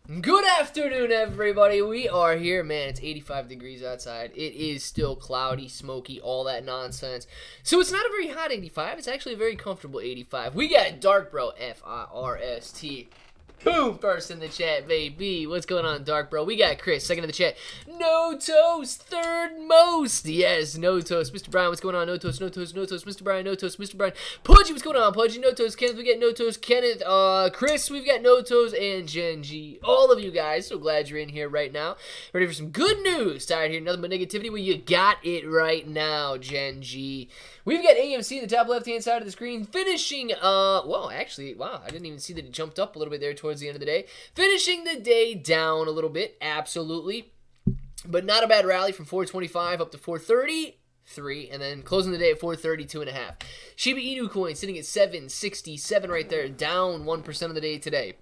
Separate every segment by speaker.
Speaker 1: Good afternoon, everybody. We are here, man. It's 85 degrees outside. It is still cloudy, smoky, all that nonsense. So it's not a very hot 85. It's actually a very comfortable 85. We got Dark Bro, F-I-R-S-T. Boom! First in the chat, baby. What's going on, Dark Bro? We got Chris, second in the chat. No Toast, third most. Yes, No Toast. Mr. Brian, what's going on? No Toast, No Toast, No Toast. Mr. Brian, No Toast, Mr. Brian. Pudgy, what's going on? Pudgy, No Toast. Kenneth, we got No Toast. Kenneth, Chris, we've got No Toast, and Gen G. All of you guys, so glad you're in here right now. Ready for some good news. Tired of hearing nothing but negativity? Well, you got it right now, Gen G. We've got AMC in the top left-hand side of the screen, finishing, well, actually, wow, I didn't even see that it jumped up a little bit there towards the end of the day. Finishing the day down a little bit, absolutely, but not a bad rally from 425 up to 433, and then closing the day at 432.5. Shiba Inu coin sitting at 767 right there, down 1% of the day today.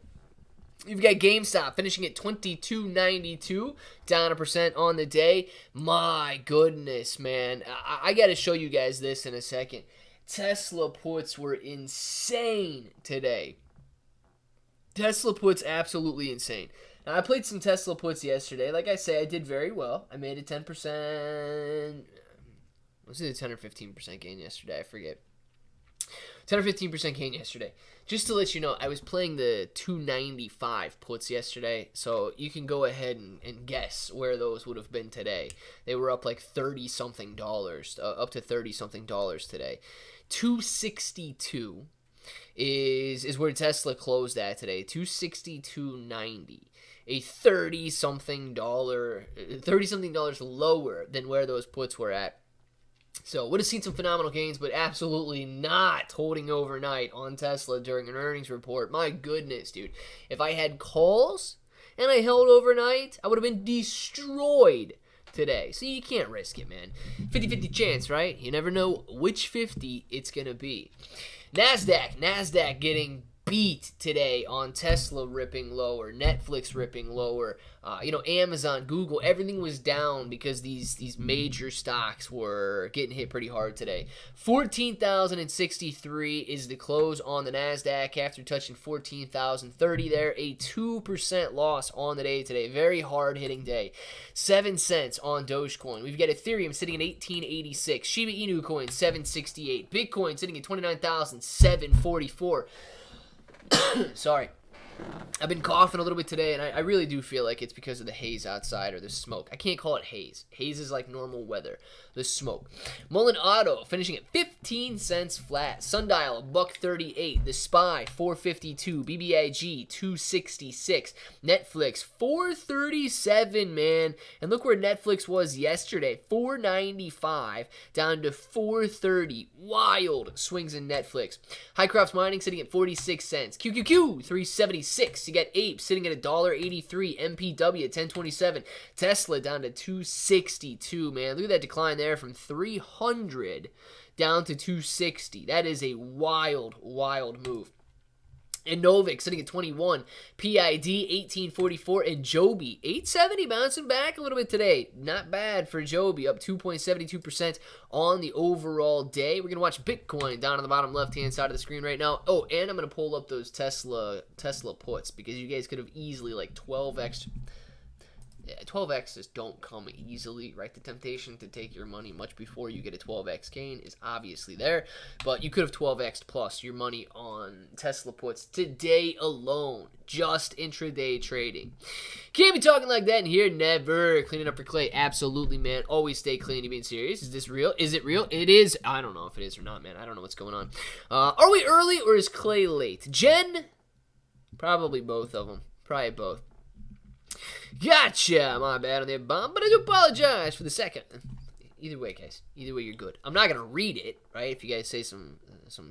Speaker 1: You've got GameStop finishing at $22.92, down 1% on the day. My goodness, man. I got to show you guys this in a second. Tesla puts were insane today. Tesla puts absolutely insane. Now, I played some Tesla puts yesterday. Like I say, I did very well. I made a 10%. Was it a 10 or 15% gain yesterday? I forget. 10 or 15% gain yesterday. Just to let you know, I was playing the 295 puts yesterday, so you can go ahead and guess where those would have been today. They were up like $30-something, up to $30-something today. 262 is where Tesla closed at today. 262.90. A $30-something lower than where those puts were at. So, would have seen some phenomenal gains, but absolutely not holding overnight on Tesla during an earnings report. My goodness, dude. If I had calls and I held overnight, I would have been destroyed today. So, you can't risk it, man. 50-50 chance, right? You never know which 50 it's going to be. NASDAQ getting beat today on Tesla ripping lower, Netflix ripping lower, Amazon, Google, everything was down because these major stocks were getting hit pretty hard today. 14,063 is the close on the NASDAQ after touching 14,030 there. A 2% loss on the day today. Very hard-hitting day. 7 cents on Dogecoin. We've got Ethereum sitting at 1886. Shiba Inu coin, 768. Bitcoin sitting at 29,744. Sorry. I've been coughing a little bit today, and I really do feel like it's because of the haze outside or the smoke. I can't call it haze. Haze is like normal weather. The smoke. Mullen Auto finishing at 15 cents flat. Sundial, $1.38. The SPY, $4.52. BBIG, $2.66. Netflix, $4.37, man. And look where Netflix was yesterday. $4.95 down to $4.30. Wild swings in Netflix. Highcroft Mining sitting at 46 cents. QQQ, $3.76. You got Ape sitting at $1.83. MPW at $10.27. Tesla down to $2.62, man. Look at that decline there from 300 down to 260. That is a wild move. And Novik sitting at 21, PID 1844, and Joby 870 bouncing back a little bit today. Not bad for Joby, up 2.72% on the overall day. We're gonna watch Bitcoin down on the bottom left-hand side of the screen right now. Oh, and I'm gonna pull up those Tesla puts because you guys could have easily like 12x. Yeah, 12x's don't come easily, right? The temptation to take your money much before you get a 12x gain is obviously there, but you could have 12x plus your money on Tesla puts today alone, just intraday trading. Can't be talking like that in here, never. Cleaning up for Clay, absolutely, man. Always stay clean. You being serious? Is this real? Is it real? It is. I don't know if it is or not, man. I don't know what's going on. Are we early or is Clay late? Jen? Probably both of them. Probably both. Gotcha! My bad on the bomb, but I do apologize for the second. Either way, guys. Either way, you're good. I'm not going to read it, right? If you guys say some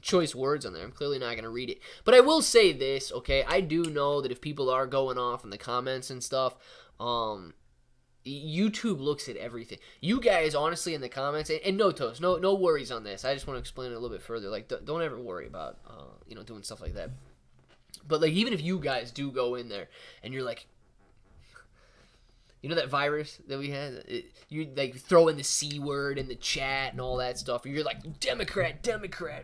Speaker 1: choice words on there, I'm clearly not going to read it. But I will say this, okay? I do know that if people are going off in the comments and stuff, YouTube looks at everything. You guys, honestly, in the comments, and no toast, no worries on this. I just want to explain it a little bit further. Like, don't ever worry about, doing stuff like that. But, like, even if you guys do go in there and you're like, you know that virus that we had? You like throw in the C word in the chat and all that stuff. Or you're like, Democrat,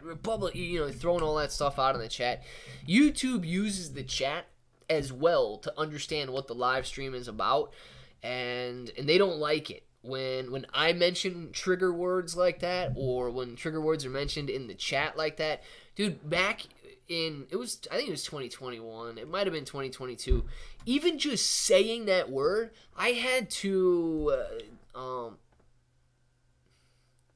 Speaker 1: Republic, throwing all that stuff out in the chat. YouTube uses the chat as well to understand what the live stream is about, and they don't like it when I mention trigger words like that, or when trigger words are mentioned in the chat like that. Dude, back in, I think it was 2021, it might have been 2022, even just saying that word, I had to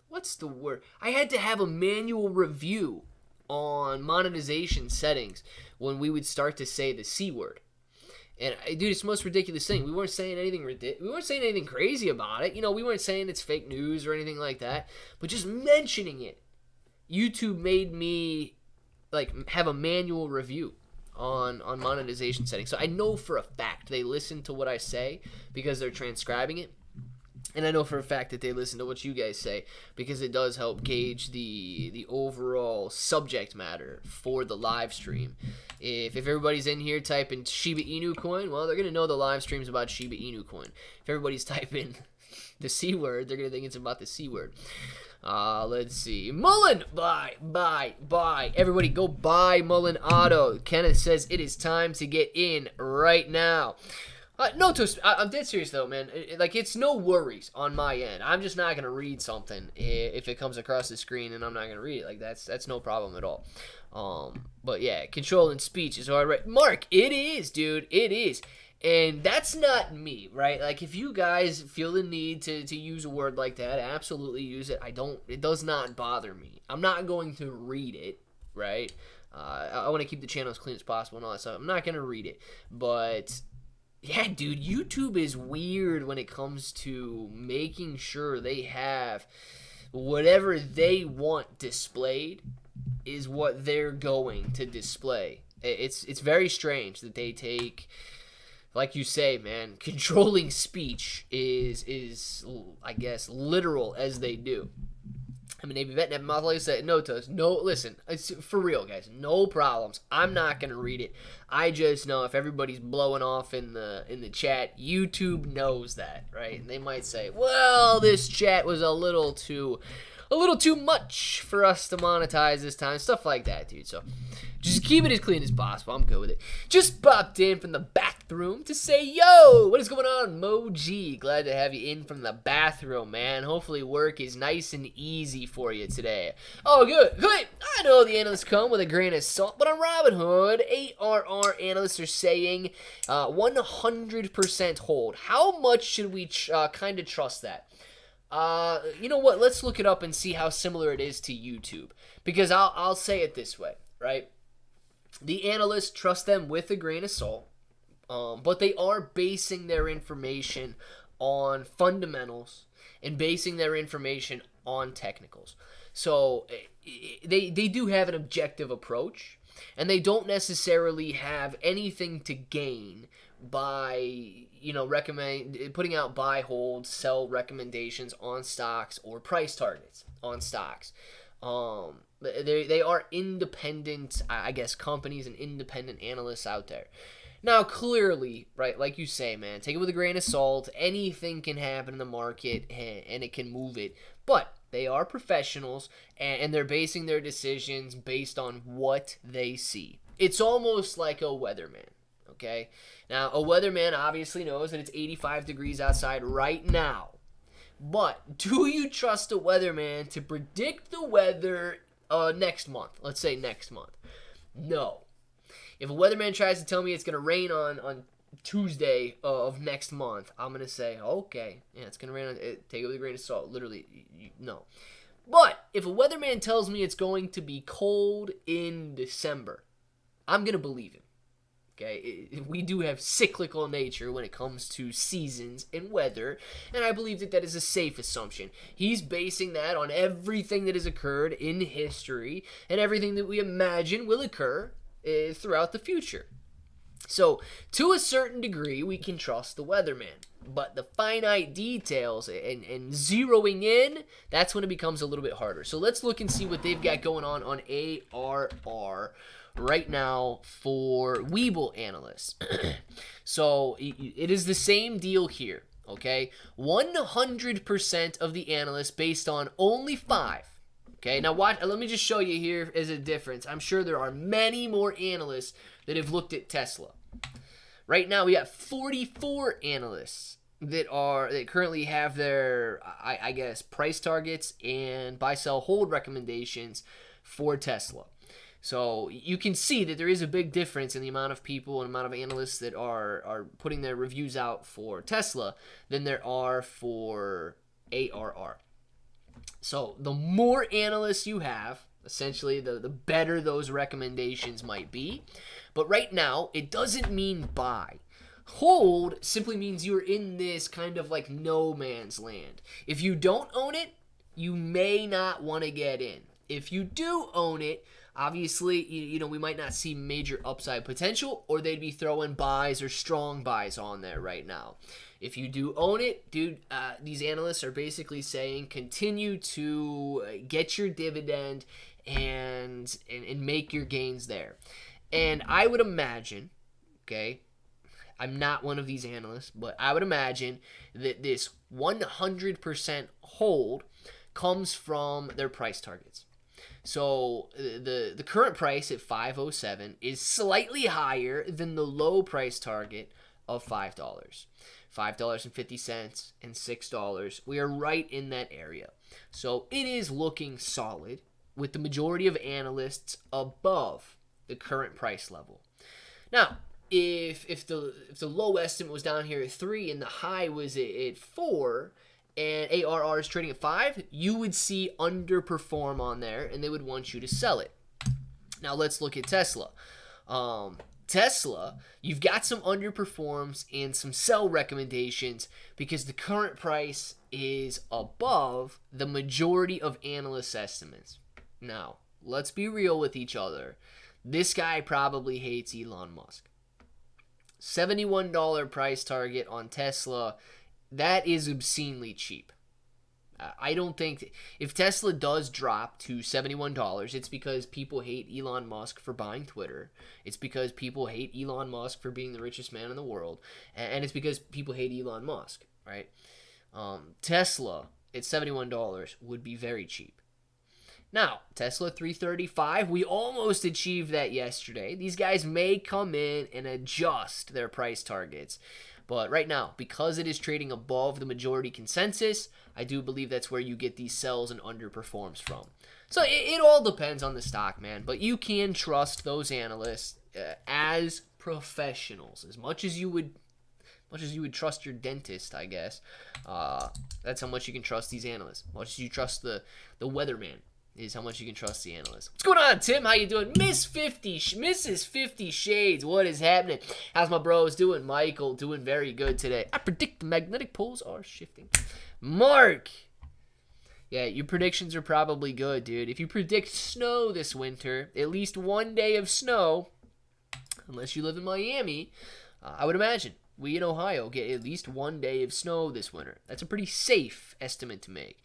Speaker 1: what's the word? I had to have a manual review on monetization settings when we would start to say the C word. And dude, it's the most ridiculous thing. We weren't saying anything we weren't saying anything crazy about it. You know, we weren't saying it's fake news or anything like that. But just mentioning it, YouTube made me like have a manual review on monetization settings. So I know for a fact they listen to what I say because they're transcribing it. And I know for a fact that they listen to what you guys say because it does help gauge the overall subject matter for the live stream. If everybody's in here typing Shiba Inu coin, well, they're going to know the live stream's about Shiba Inu coin. If everybody's typing the C word, they're going to think it's about the C word. Let's see. Mullen, buy. Everybody go buy Mullen Auto. Kenneth says it is time to get in right now. No, I'm dead serious though, man. Like, it's no worries on my end. I'm just not gonna read something if it comes across the screen, and I'm not gonna read it. Like, that's no problem at all. But yeah, controlling speech is all right. Mark, it is, dude. It is. And that's not me, right? Like, if you guys feel the need to use a word like that, absolutely use it. It does not bother me. I'm not going to read it, right? I want to keep the channel as clean as possible and all that stuff. I'm not going to read it. But yeah, dude, YouTube is weird when it comes to making sure they have whatever they want displayed is what they're going to display. It's very strange that they take, like you say, man, controlling speech is I guess literal as they do. I mean, Navy vet, never mouth like I said, no toast, no, listen, it's for real, guys, no problems. I'm not gonna read it. I just know if everybody's blowing off in the chat, YouTube knows that, right? And they might say, well, this chat was a little too much for us to monetize this time, stuff like that, dude. So just keep it as clean as possible. I'm good with it. Just popped in from the bathroom to say, yo, what is going on, Moji? Glad to have you in from the bathroom, man. Hopefully work is nice and easy for you today. Oh, good. I know the analysts come with a grain of salt, but on Robinhood, ARR analysts are saying 100% hold. How much should we kind of trust that? You know what? Let's look it up and see how similar it is to YouTube. Because I'll say it this way, right? The analysts, trust them with a grain of salt, but they are basing their information on fundamentals and basing their information on technicals. So they do have an objective approach, and they don't necessarily have anything to gain by, putting out buy, hold, sell recommendations on stocks or price targets on stocks. They are independent, I guess, companies and independent analysts out there. Now, clearly, right, like you say, man, take it with a grain of salt. Anything can happen in the market, and it can move it. But they are professionals, and they're basing their decisions based on what they see. It's almost like a weatherman, okay? Now, a weatherman obviously knows that it's 85 degrees outside right now. But do you trust a weatherman to predict the weather next month? Let's say next month. No. If a weatherman tries to tell me it's going to rain on Tuesday of next month, I'm going to say, okay, yeah, it's going to rain. Take it with a grain of salt. Literally, no. But if a weatherman tells me it's going to be cold in December, I'm going to believe him. Okay, we do have cyclical nature when it comes to seasons and weather, and I believe that is a safe assumption. He's basing that on everything that has occurred in history and everything that we imagine will occur throughout the future. So, to a certain degree, we can trust the weatherman. But the finite details and zeroing in, that's when it becomes a little bit harder. So let's look and see what they've got going on ARR right now for Webull analysts. So it is the same deal here, okay? 100% of the analysts based on only 5. Okay, now watch. Let me just show you here as a difference. I'm sure there are many more analysts that have looked at Tesla. Right now, we got 44 analysts that currently have their, I guess, price targets and buy, sell, hold recommendations for Tesla. So you can see that there is a big difference in the amount of people and amount of analysts that are putting their reviews out for Tesla than there are for ARR. So the more analysts you have, essentially, the better those recommendations might be. But right now, it doesn't mean buy. Hold simply means you're in this kind of like no man's land. If you don't own it, you may not want to get in. If you do own it, obviously, we might not see major upside potential, or they'd be throwing buys or strong buys on there right now. If you do own it, dude, these analysts are basically saying continue to get your dividend and make your gains there. And I would imagine, okay, I'm not one of these analysts, but I would imagine that this 100% hold comes from their price targets. So the current price at $5.07 is slightly higher than the low price target of $5. $5.50 and $6. We are right in that area. So it is looking solid with the majority of analysts above the current price level. Now, if the low estimate was down here at 3 and the high was at 4 and ARR is trading at 5, you would see underperform on there and they would want you to sell it. Now let's look at Tesla. Tesla, you've got some underperforms and some sell recommendations because the current price is above the majority of analyst estimates. Now, let's be real with each other. This guy probably hates Elon Musk. $71 price target on Tesla, that is obscenely cheap. I don't think if Tesla does drop to $71, it's because people hate Elon Musk for buying Twitter. It's because people hate Elon Musk for being the richest man in the world. And it's because people hate Elon Musk, right? Tesla at $71 would be very cheap. Now, Tesla 335, we almost achieved that yesterday. These guys may come in and adjust their price targets. But right now, because it is trading above the majority consensus, I do believe that's where you get these sells and underperforms from. So it all depends on the stock, man. But you can trust those analysts as professionals as much as you would trust your dentist, I guess. That's how much you can trust these analysts. As much as you trust the weatherman is how much you can trust the analyst. What's going on, Tim? How you doing? Mrs. 50 Shades, what is happening? How's my bros doing? Michael, doing very good today. I predict the magnetic poles are shifting. Mark! Yeah, your predictions are probably good, dude. If you predict snow this winter, at least one day of snow, unless you live in Miami, I would imagine we in Ohio get at least one day of snow this winter. That's a pretty safe estimate to make.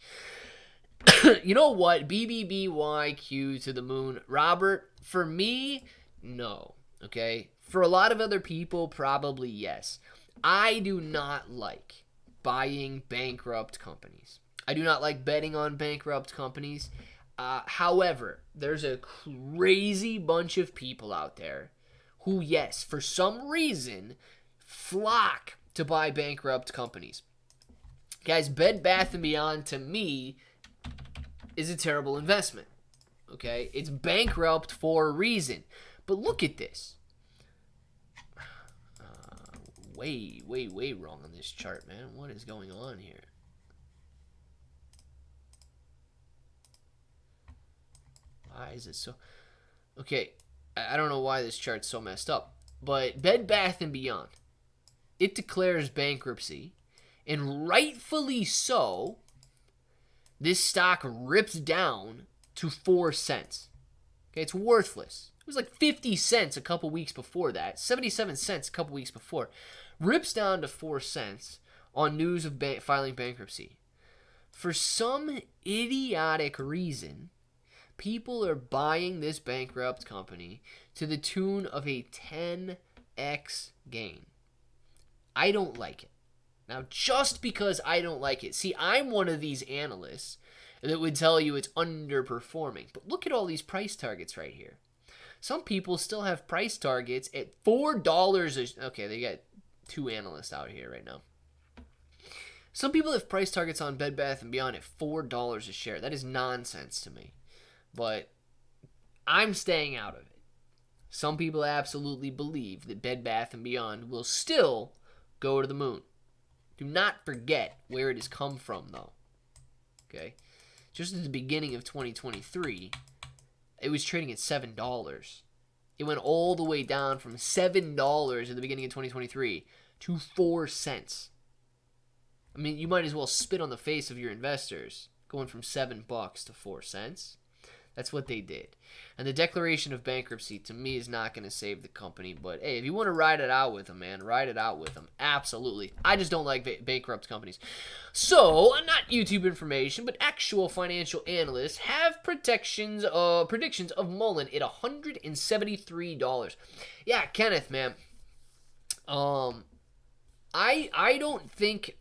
Speaker 1: You know what? BBBYQ to the moon. Robert, for me, no. Okay? For a lot of other people, probably yes. I do not like buying bankrupt companies. I do not like betting on bankrupt companies. However, there's a crazy bunch of people out there who, yes, for some reason, flock to buy bankrupt companies. Guys, Bed Bath & Beyond, to me, is a terrible investment. Okay? It's bankrupt for a reason. But look at this. Way wrong on this chart, man. What is going on here? Why is it so... Okay, I don't know why this chart's so messed up. But Bed Bath & Beyond, it declares bankruptcy. And rightfully so, this stock rips down to 4 cents. Okay, it's worthless. It was like 50 cents a couple weeks before that. 77 cents a couple weeks before. Rips down to 4 cents on news of filing bankruptcy. For some idiotic reason, people are buying this bankrupt company to the tune of a 10x gain. I don't like it. Now, just because I don't like it, see, I'm one of these analysts that would tell you it's underperforming. But look at all these price targets right here. Some people still have price targets at $4. Okay, they got 2 analysts out here right now. Some people have price targets on Bed Bath & Beyond at $4 a share. That is nonsense to me. But I'm staying out of it. Some people absolutely believe that Bed Bath & Beyond will still go to the moon. Do not forget where it has come from, though. Okay? Just at the beginning of 2023, it was trading at $7. It went all the way down from $7 at the beginning of 2023 to 4 cents. I mean, you might as well spit on the face of your investors, going from $7 to 4 cents. That's what they did. And the declaration of bankruptcy, to me, is not going to save the company. But, hey, if you want to ride it out with them, man, ride it out with them. Absolutely. I just don't like bankrupt companies. So, not YouTube information, but actual financial analysts have predictions of Mullen at $173. Yeah, Kenneth, man. I don't think...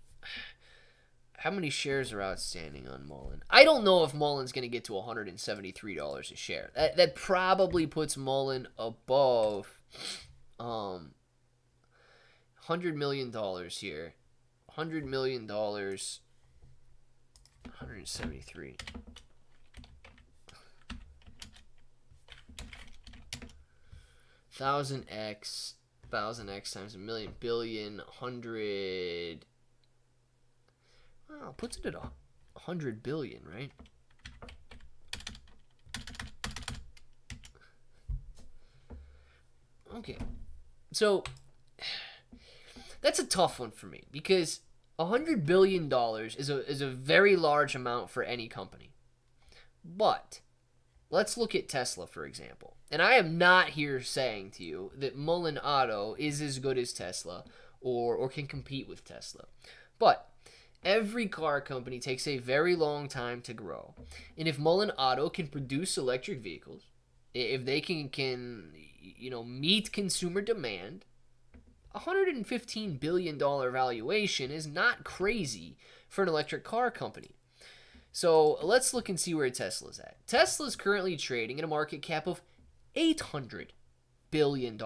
Speaker 1: How many shares are outstanding on Mullen? I don't know if Mullen's going to get to $173 a share. That probably puts Mullen above $100 million here. $100 million, 173. Thousand X times a million, billion, 100... Well, puts it at 100 billion, right? Okay. So, that's a tough one for me because $100 billion is a very large amount for any company. But, let's look at Tesla, for example. And I am not here saying to you that Mullen Auto is as good as Tesla or can compete with Tesla. But, every car company takes a very long time to grow. And if Mullen Auto can produce electric vehicles, if they can meet consumer demand, $115 billion valuation is not crazy for an electric car company. So let's look and see where Tesla's at. Tesla's currently trading at a market cap of $800 billion.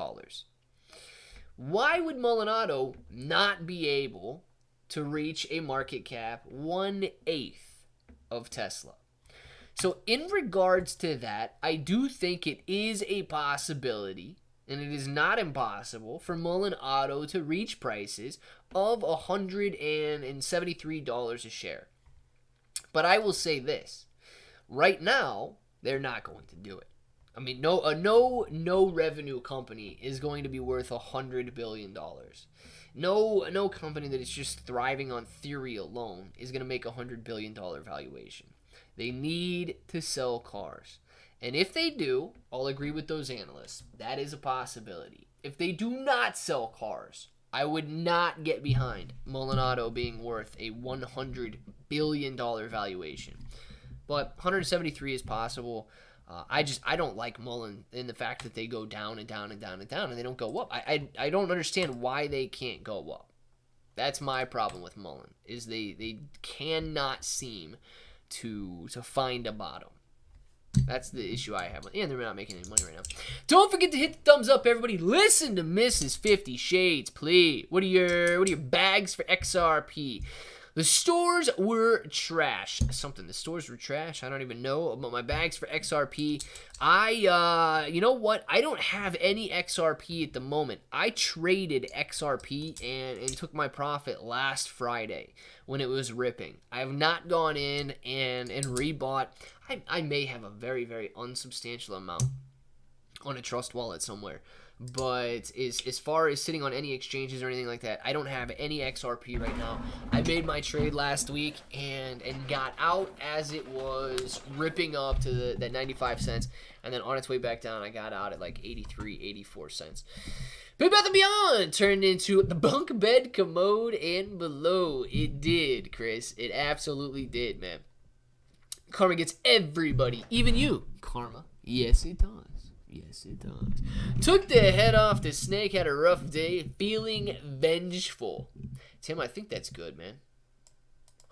Speaker 1: Why would Mullen Auto not be able to reach a market cap 1/8 of Tesla? So in regards to that, I do think it is a possibility, and it is not impossible, for Mullen Auto to reach prices of $173 a share. But I will say this. Right now, they're not going to do it. I mean, no revenue company is going to be worth $100 billion. No company that is just thriving on theory alone is going to make a $100 billion valuation. They need to sell cars. And if they do, I'll agree with those analysts. That is a possibility. If they do not sell cars, I would not get behind Mullen Auto being worth a $100 billion valuation. But 173 is possible. I don't like Mullen in the fact that they go down and down and down and down and they don't go up. I don't understand why they can't go up. That's my problem with Mullen, is they cannot seem to find a bottom. That's the issue I have. And they're not making any money right now. Don't forget to hit the thumbs up, everybody. Listen to Mrs. 50 Shades, please. What are your bags for XRP? The stores were trash. The stores were trash. I don't even know about my bags for XRP. You know what? I don't have any XRP at the moment. I traded XRP and took my profit last Friday when it was ripping. I have not gone in and rebought. I may have a very, very unsubstantial amount on a trust wallet somewhere. But as far as sitting on any exchanges or anything like that, I don't have any XRP right now. I made my trade last week and got out as it was ripping up to that 95 cents. And then on its way back down, I got out at like 83, 84 cents. Bed Bath & Beyond turned into the bunk bed commode and below. It did, Chris. It absolutely did, man. Karma gets everybody, even you. Karma. Yes, it does. Yes, it does. Took the head off the snake, had a rough day, feeling vengeful. Tim, I think that's good, man.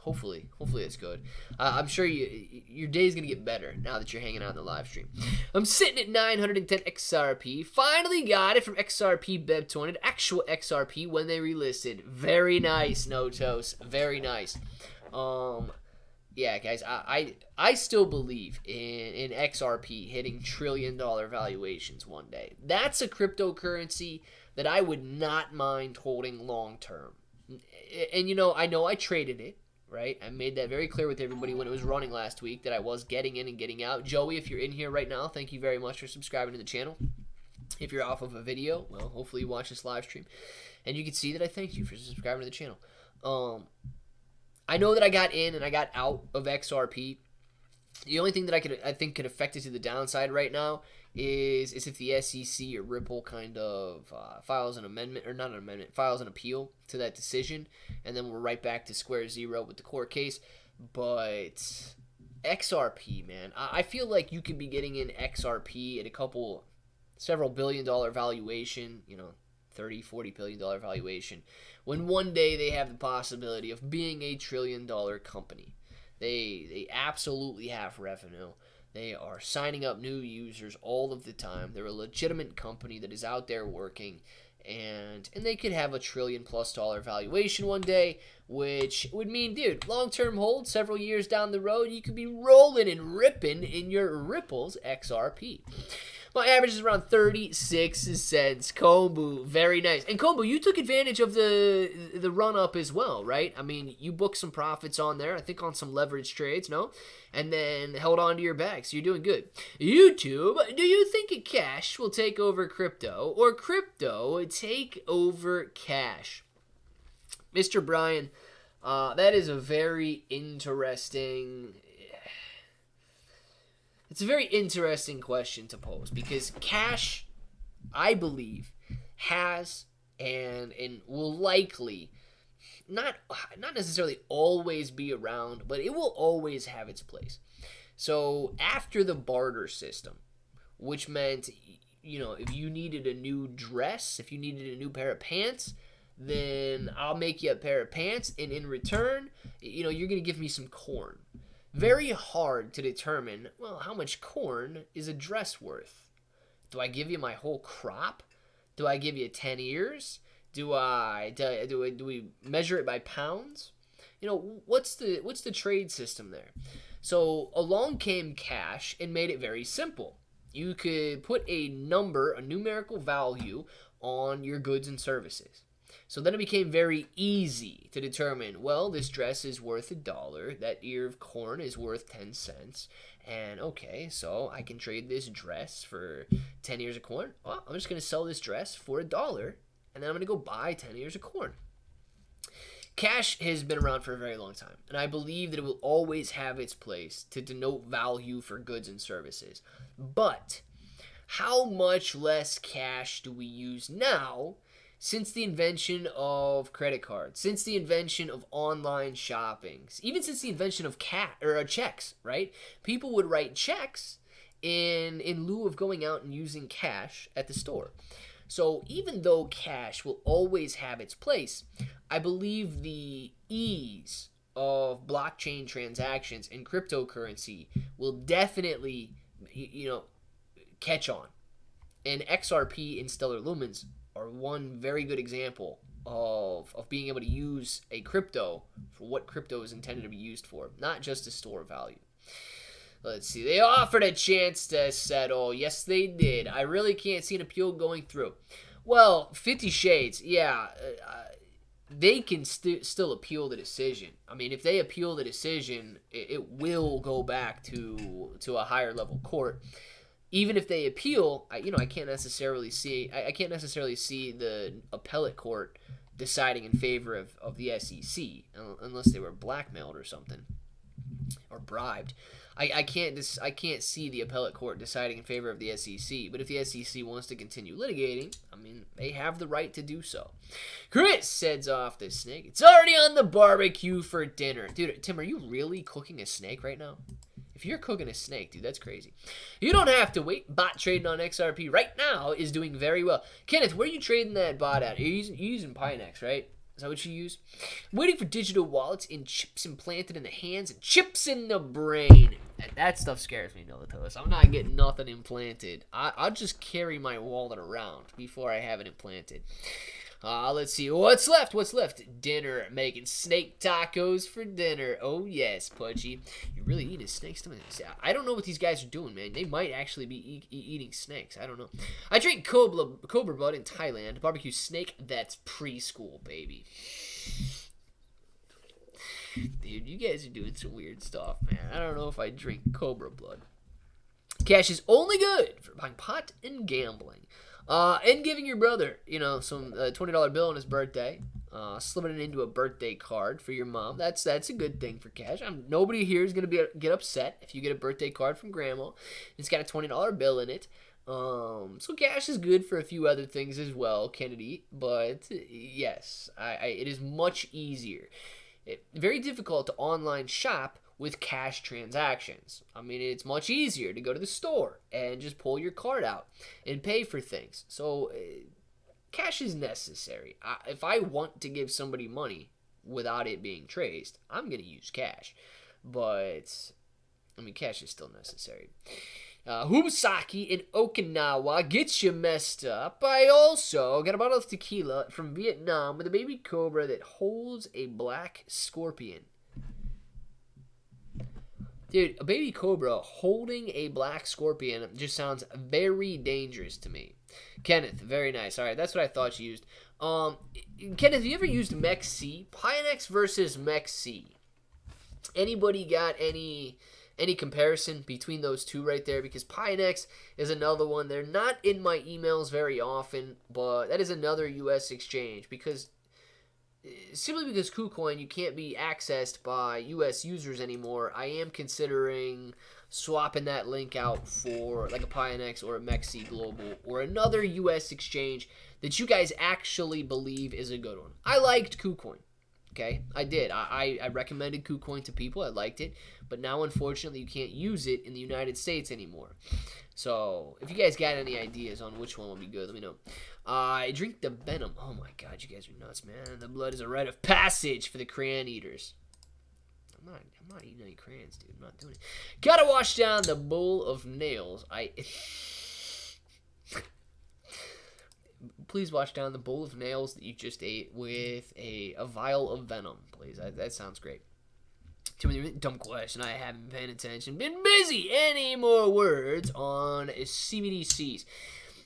Speaker 1: Hopefully it's good. I'm sure your day's gonna get better now that you're hanging out in the live stream. I'm sitting at 910 XRP. Finally got it from XRP Bev200, actual XRP when they relisted. Very nice, Notos. Very nice. Yeah, guys, I still believe in XRP hitting $1 trillion valuations one day. That's a cryptocurrency that I would not mind holding long term. And I know I traded it. Right? I made that very clear with everybody when it was running last week that I was getting in and getting out. Joey, if you're in here right now, thank you very much for subscribing to the channel. If you're off of a video, well, hopefully you watch this live stream. And you can see that I thank you for subscribing to the channel. I know that I got in and I got out of XRP. The only thing that I think could affect it to the downside right now is if the SEC or Ripple kind of files an amendment, or not an amendment, files an appeal to that decision, and then we're right back to square zero with the court case. But XRP, man, I feel like you could be getting in XRP at several $billion valuation, $30-40 billion valuation, when one day they have the possibility of being a $1 trillion company. They absolutely have revenue. They are signing up new users all of the time. They're a legitimate company that is out there working, and they could have $1 trillion+ valuation one day, which would mean, dude, long-term hold, several years down the road, you could be rolling and ripping in your Ripples XRP. My average is around 36 cents. Kombu, very nice. And Kombu, you took advantage of the run-up as well, right? I mean, you booked some profits on there, I think on some leverage trades, no? And then held on to your bag, so you're doing good. YouTube, do you think cash will take over crypto, or crypto take over cash? Mr. Brian, that is a very interesting... It's a very interesting question to pose, because cash, I believe, has and will likely not necessarily always be around, but it will always have its place. So after the barter system, which meant, if you needed a new dress, if you needed a new pair of pants, then I'll make you a pair of pants, and in return, you're going to give me some corn. Very hard to determine, well, how much corn is a dress worth? Do I give you my whole crop? Do I give you 10 ears? Do we measure it by pounds? What's the trade system there? So along came cash and made it very simple. You could put a numerical value on your goods and services. So then it became very easy to determine, well, this dress is worth $1, that ear of corn is worth 10 cents, and okay, so I can trade this dress for 10 ears of corn. Well, I'm just going to sell this dress for $1, and then I'm going to go buy 10 ears of corn. Cash has been around for a very long time, and I believe that it will always have its place to denote value for goods and services. But how much less cash do we use now since the invention of credit cards, since the invention of online shopping, even since the invention of checks, right? People would write checks in lieu of going out and using cash at the store. So even though cash will always have its place, I believe the ease of blockchain transactions and cryptocurrency will definitely, catch on. And XRP and Stellar Lumens are one very good example of being able to use a crypto for what crypto is intended to be used for, not just to store value. Let's see. They offered a chance to settle. Yes, they did. I really can't see an appeal going through. Well, 50 Shades, yeah, they can still appeal the decision. I mean, if they appeal the decision, it will go back to a higher level court. Even if they appeal, I can't necessarily see the appellate court deciding in favor of the SEC unless they were blackmailed or something or bribed. I can't see the appellate court deciding in favor of the SEC. But if the SEC wants to continue litigating, I mean, they have the right to do so. Chris heads off the snake. It's already on the barbecue for dinner, dude. Tim, are you really cooking a snake right now? If you're cooking a snake, dude, that's crazy. You don't have to wait. Bot trading on XRP right now is doing very well. Kenneth, where are you trading that bot at? You're using Pinex, right? Is that what you use? Waiting for digital wallets and chips implanted in the hands and chips in the brain. That stuff scares me, Novatos. I'm not getting nothing implanted. I'll just carry my wallet around before I have it implanted. Let's see. What's left? What's left? Dinner. Making snake tacos for dinner. Oh, yes, Pudgy. You're really eating snakes? I don't know what these guys are doing, man. They might actually be eating snakes. I don't know. I drink cobra blood in Thailand. Barbecue snake. That's preschool, baby. Dude, you guys are doing some weird stuff, man. I don't know if I drink cobra blood. Cash is only good for buying pot and gambling. And giving your brother, some $20 bill on his birthday. Slipping it into a birthday card for your mom. That's a good thing for cash. Nobody here is going to get upset if you get a birthday card from grandma. It's got a $20 bill in it. So cash is good for a few other things as well, Kennedy. But yes, it is much easier. Very difficult to online shop with cash transactions. I mean, it's much easier to go to the store and just pull your card out and pay for things. So cash is necessary. If I want to give somebody money without it being traced, I'm going to use cash. But, I mean, cash is still necessary. Hubasaki in Okinawa gets you messed up. I also got a bottle of tequila from Vietnam with a baby cobra that holds a black scorpion. Dude, a baby cobra holding a black scorpion just sounds very dangerous to me. Kenneth, very nice. All right, that's what I thought you used. Kenneth, have you ever used MEC? Pionex versus MEC. Anybody got any comparison between those two right there? Because Pionex is another one. They're not in my emails very often, but that is another U.S. exchange simply because KuCoin, you can't be accessed by U.S. users anymore. I am considering swapping that link out for like a Pionex or a MEC Global or another U.S. exchange that you guys actually believe is a good one. I liked KuCoin. Okay, I did. I recommended KuCoin to people. I liked it. But now, unfortunately, you can't use it in the United States anymore. So, if you guys got any ideas on which one would be good, let me know. I drink the venom. Oh, my God, you guys are nuts, man. The blood is a rite of passage for the crayon eaters. I'm not eating any crayons, dude. I'm not doing it. Gotta wash down the bowl of nails. Please wash down the bowl of nails that you just ate with a vial of venom, please. That sounds great. Too many dumb question. I haven't been paying attention. Been busy. Any more words on CBDCs?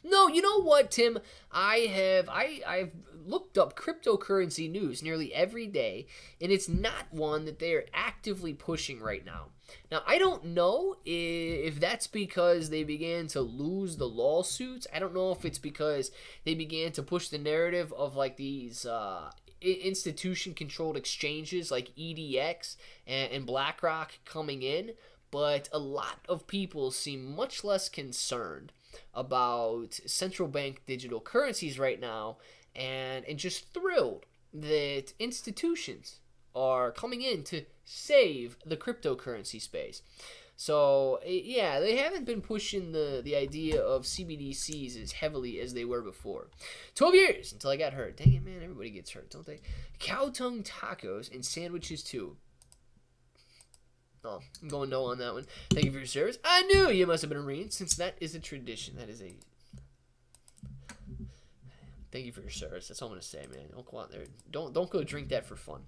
Speaker 1: No, you know what, Tim? I've looked up cryptocurrency news nearly every day, and it's not one that they are actively pushing right now. Now, I don't know if that's because they began to lose the lawsuits. I don't know if it's because they began to push the narrative of like these institution-controlled exchanges like EDX and BlackRock coming in, but a lot of people seem much less concerned about central bank digital currencies right now and just thrilled that institutions are coming in to save the cryptocurrency space. So, yeah, they haven't been pushing the idea of CBDCs as heavily as they were before. 12 years until I got hurt. Dang it, man, everybody gets hurt, don't they? Cow tongue tacos and sandwiches, too. Oh, I'm going no on that one. Thank you for your service. I knew you must have been a Marine, since that is a tradition. That is a... Thank you for your service. That's all I'm going to say, man. Don't go out there. Don't go drink that for fun.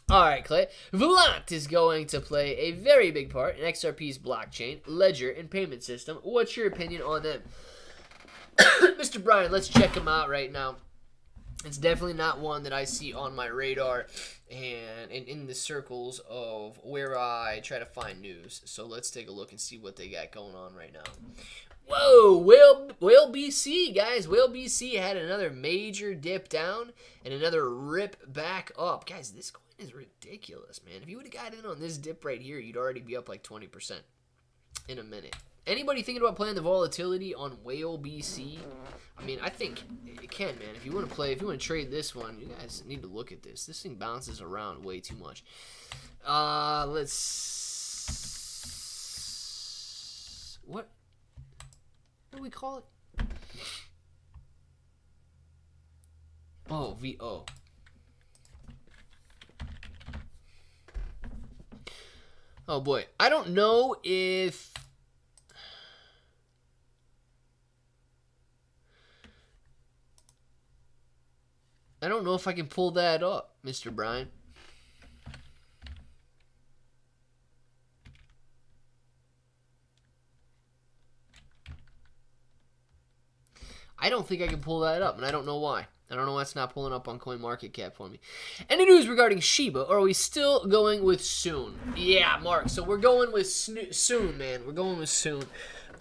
Speaker 1: All right, Clay. Volant is going to play a very big part in XRP's blockchain, ledger, and payment system. What's your opinion on them? Mr. Brian, let's check him out right now. It's definitely not one that I see on my radar and in the circles of where I try to find news. So let's take a look and see what they got going on right now. Whoa, Whale BC, guys. Whale BC had another major dip down and another rip back up. Guys, this coin is ridiculous, man. If you would have got in on this dip right here, you'd already be up like 20% in a minute. Anybody thinking about playing the volatility on Whale BC? I mean, I think it can, man. If you want to trade this one, you guys need to look at this. This thing bounces around way too much. What do we call it? Oh, VO. Oh boy, I don't know if I can pull that up, Mr. Brian. I don't think I can pull that up, and I don't know why. I don't know why it's not pulling up on CoinMarketCap for me. Any news regarding Shiba, or are we still going with soon? Yeah, Mark, so we're going with soon, man. We're going with soon.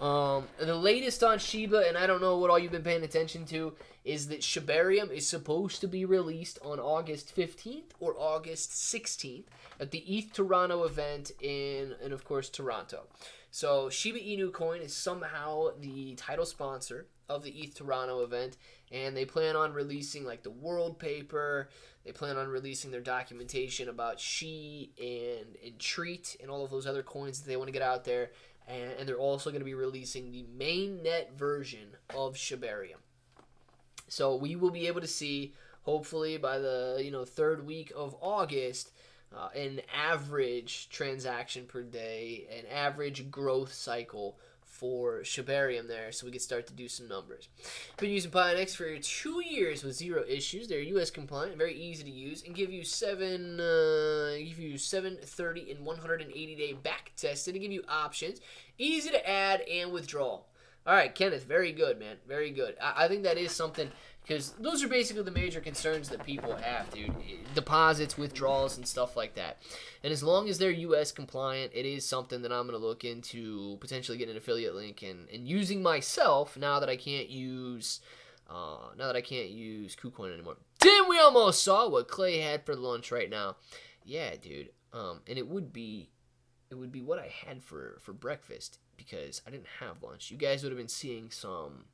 Speaker 1: The latest on Shiba, and I don't know what all you've been paying attention to, is that Shibarium is supposed to be released on August 15th or August 16th at the ETH Toronto event in of course, Toronto. So Shiba Inu coin is somehow the title sponsor of the ETH Toronto event, and they plan on releasing like the world paper. They plan on releasing their documentation about Shi and Treat and all of those other coins that they want to get out there. And they're also going to be releasing the mainnet version of Shibarium. So we will be able to see, hopefully by the third week of August, an average transaction per day, an average growth cycle for Shibarium there, so we can start to do some numbers. Been using Binance for 2 years with zero issues. They're US compliant, very easy to use, and give you 730 and 180 day back tested and give you options, easy to add and withdraw. All right, Kenneth, very good, man, very good. I think that is something, because those are basically the major concerns that people have, dude. Deposits, withdrawals, and stuff like that. And as long as they're US compliant, it is something that I'm going to look into potentially getting an affiliate link and using myself now that I can't use KuCoin anymore. Tim, we almost saw what Clay had for lunch right now. Yeah, dude. And it would be what I had for breakfast, because I didn't have lunch. You guys would have been seeing some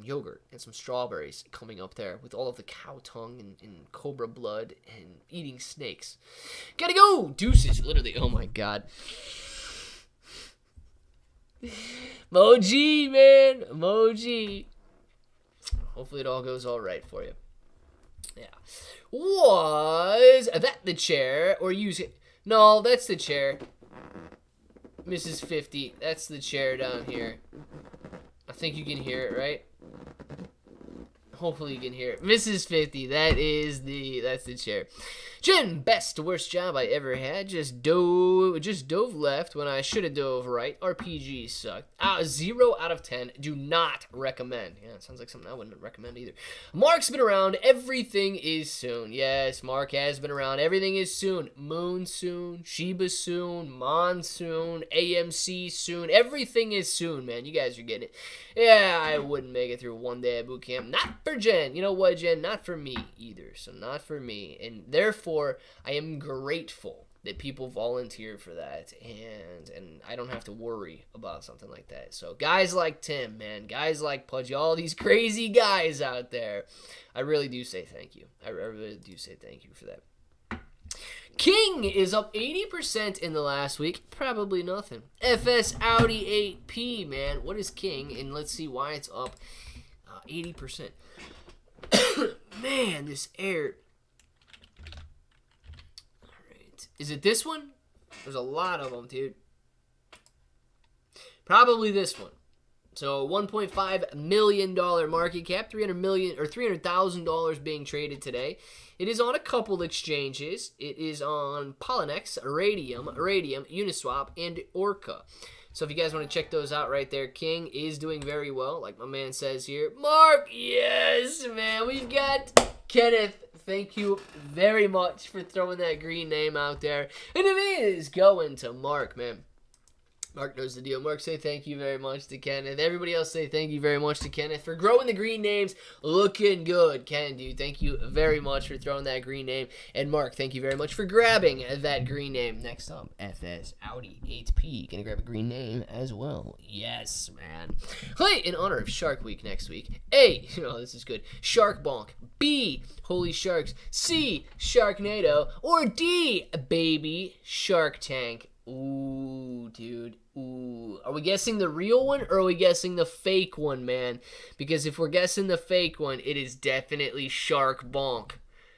Speaker 1: yogurt and some strawberries coming up there with all of the cow tongue and cobra blood and eating snakes. Gotta go! Deuces, literally. Oh my god. Moji, man. Moji. Hopefully it all goes all right for you. Yeah. Was that the chair? Or use it? No, that's the chair. Mrs. 50, that's the chair down here. I think you can hear it, right? Hopefully you can hear it. Mrs. 50, that's the chair. Jen, best to worst job I ever had. Just dove left when I should have dove right. RPG sucked. 0 out of 10. Do not recommend. Yeah, it sounds like something I wouldn't recommend either. Mark's been around. Everything is soon. Yes, Mark has been around. Everything is soon. Moon soon. Shiba soon. Monsoon. AMC soon. Everything is soon, man. You guys are getting it. Yeah, I wouldn't make it through one day at boot camp. Not for Jen. You know what, Jen? Not for me either. So not for me. And therefore, I am grateful that people volunteer for that, and I don't have to worry about something like that. So guys like Tim, man, guys like Pudgy, all these crazy guys out there, I really do say thank you. I really do say thank you for that. King is up 80% in the last week. Probably nothing. FS Audi 8P, man. What is King? And let's see why it's up 80%. Man, this air. Is it this one? There's a lot of them, dude. Probably this one. So $1.5 million market cap, $300,000 being traded today. It is on a couple exchanges. It is on Polynex, Radium, Uniswap, and Orca. So if you guys want to check those out right there, King is doing very well, like my man says here. Mark, yes, man. We've got Kenneth. Thank you very much for throwing that green name out there. And it is going to Mark, man. Mark knows the deal. Mark, say thank you very much to Kenneth. Everybody else say thank you very much to Kenneth for growing the green names. Looking good, Ken, dude. Thank you very much for throwing that green name. And Mark, thank you very much for grabbing that green name. Next up, FS Audi 8P. Gonna grab a green name as well. Yes, man. Clay, in honor of Shark Week next week. A, this is good. Shark Bonk. B, Holy Sharks. C, Sharknado. Or D, Baby Shark Tank. Ooh, dude. Ooh. Are we guessing the real one or are we guessing the fake one, man? Because if we're guessing the fake one, it is definitely Shark Bonk.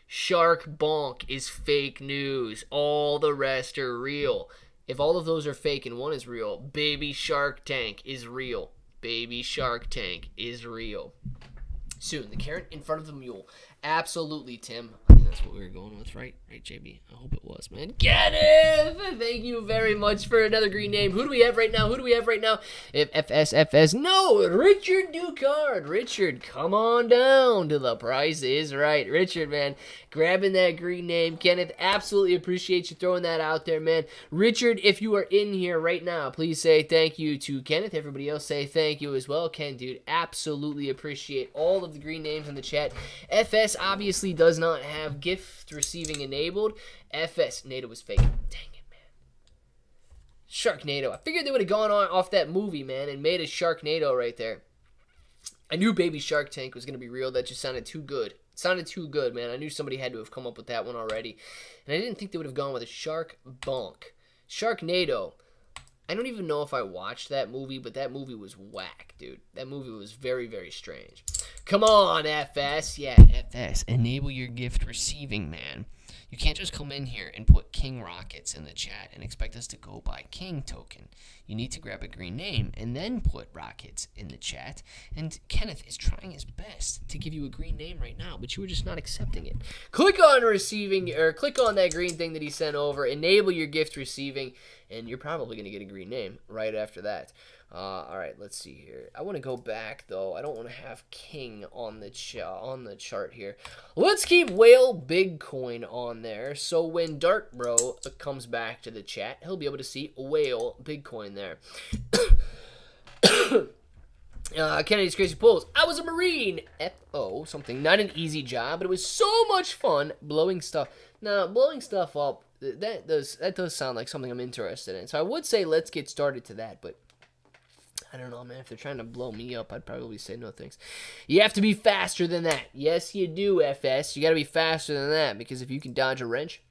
Speaker 1: Shark Bonk is fake news. All the rest are real. If all of those are fake and one is real, Baby Shark Tank is real. Baby Shark Tank is real. Soon, the carrot in front of the mule. Absolutely, Tim. I think that's what we were going with, right? Right, JB? I hope it was, man. Kenneth! Thank you very much for another green name. Who do we have right now? If FS. No! Richard Ducard. Richard, come on down to The Price is Right. Richard, man, grabbing that green name. Kenneth, absolutely appreciate you throwing that out there, man. Richard, if you are in here right now, please say thank you to Kenneth. Everybody else say thank you as well. Ken, dude, absolutely appreciate all of the green names in the chat. FS obviously does not have gift receiving enabled. FS, NATO was fake. Dang it, man. Sharknado. I figured they would have gone on off that movie, man, and made a Sharknado right there. I knew Baby Shark Tank was going to be real. That just sounded too good. It sounded too good, man. I knew somebody had to have come up with that one already. And I didn't think they would have gone with a Shark Bonk. Sharknado. I don't even know if I watched that movie, but that movie was whack, dude. That movie was very, very strange. Come on, FS. Yeah, FS. Enable your gift receiving, man. You can't just come in here and put King Rockets in the chat and expect us to go buy King token. You need to grab a green name and then put Rockets in the chat. And Kenneth is trying his best to give you a green name right now, but you were just not accepting it. Click on receiving, or click on that green thing that he sent over. Enable your gift receiving, and you're probably going to get a green name right after that. All right, let's see here. I want to go back, though. I don't want to have King on the chart here. Let's keep Whale Bitcoin on there. So when Dark Bro comes back to the chat, he'll be able to see Whale Bitcoin there. Kennedy's Crazy Pulls. I was a Marine. F-O something. Not an easy job, but it was so much fun blowing stuff. Now, blowing stuff up, that does sound like something I'm interested in. So I would say let's get started to that, but I don't know, man. If they're trying to blow me up, I'd probably say no thanks. You have to be faster than that. Yes, you do, FS. You got to be faster than that, because if you can dodge a wrench,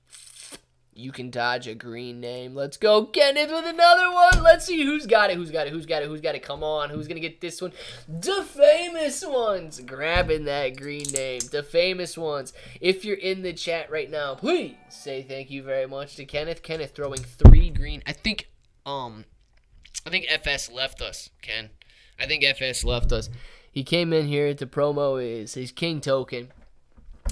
Speaker 1: you can dodge a green name. Let's go, Kenneth, with another one. Let's see who's got it. Come on. Who's going to get this one? The famous ones. Grabbing that green name. The famous ones. If you're in the chat right now, please say thank you very much to Kenneth. Kenneth throwing 3 green. I think FS left us, Ken. I think FS left us. He came in here to promo his King token,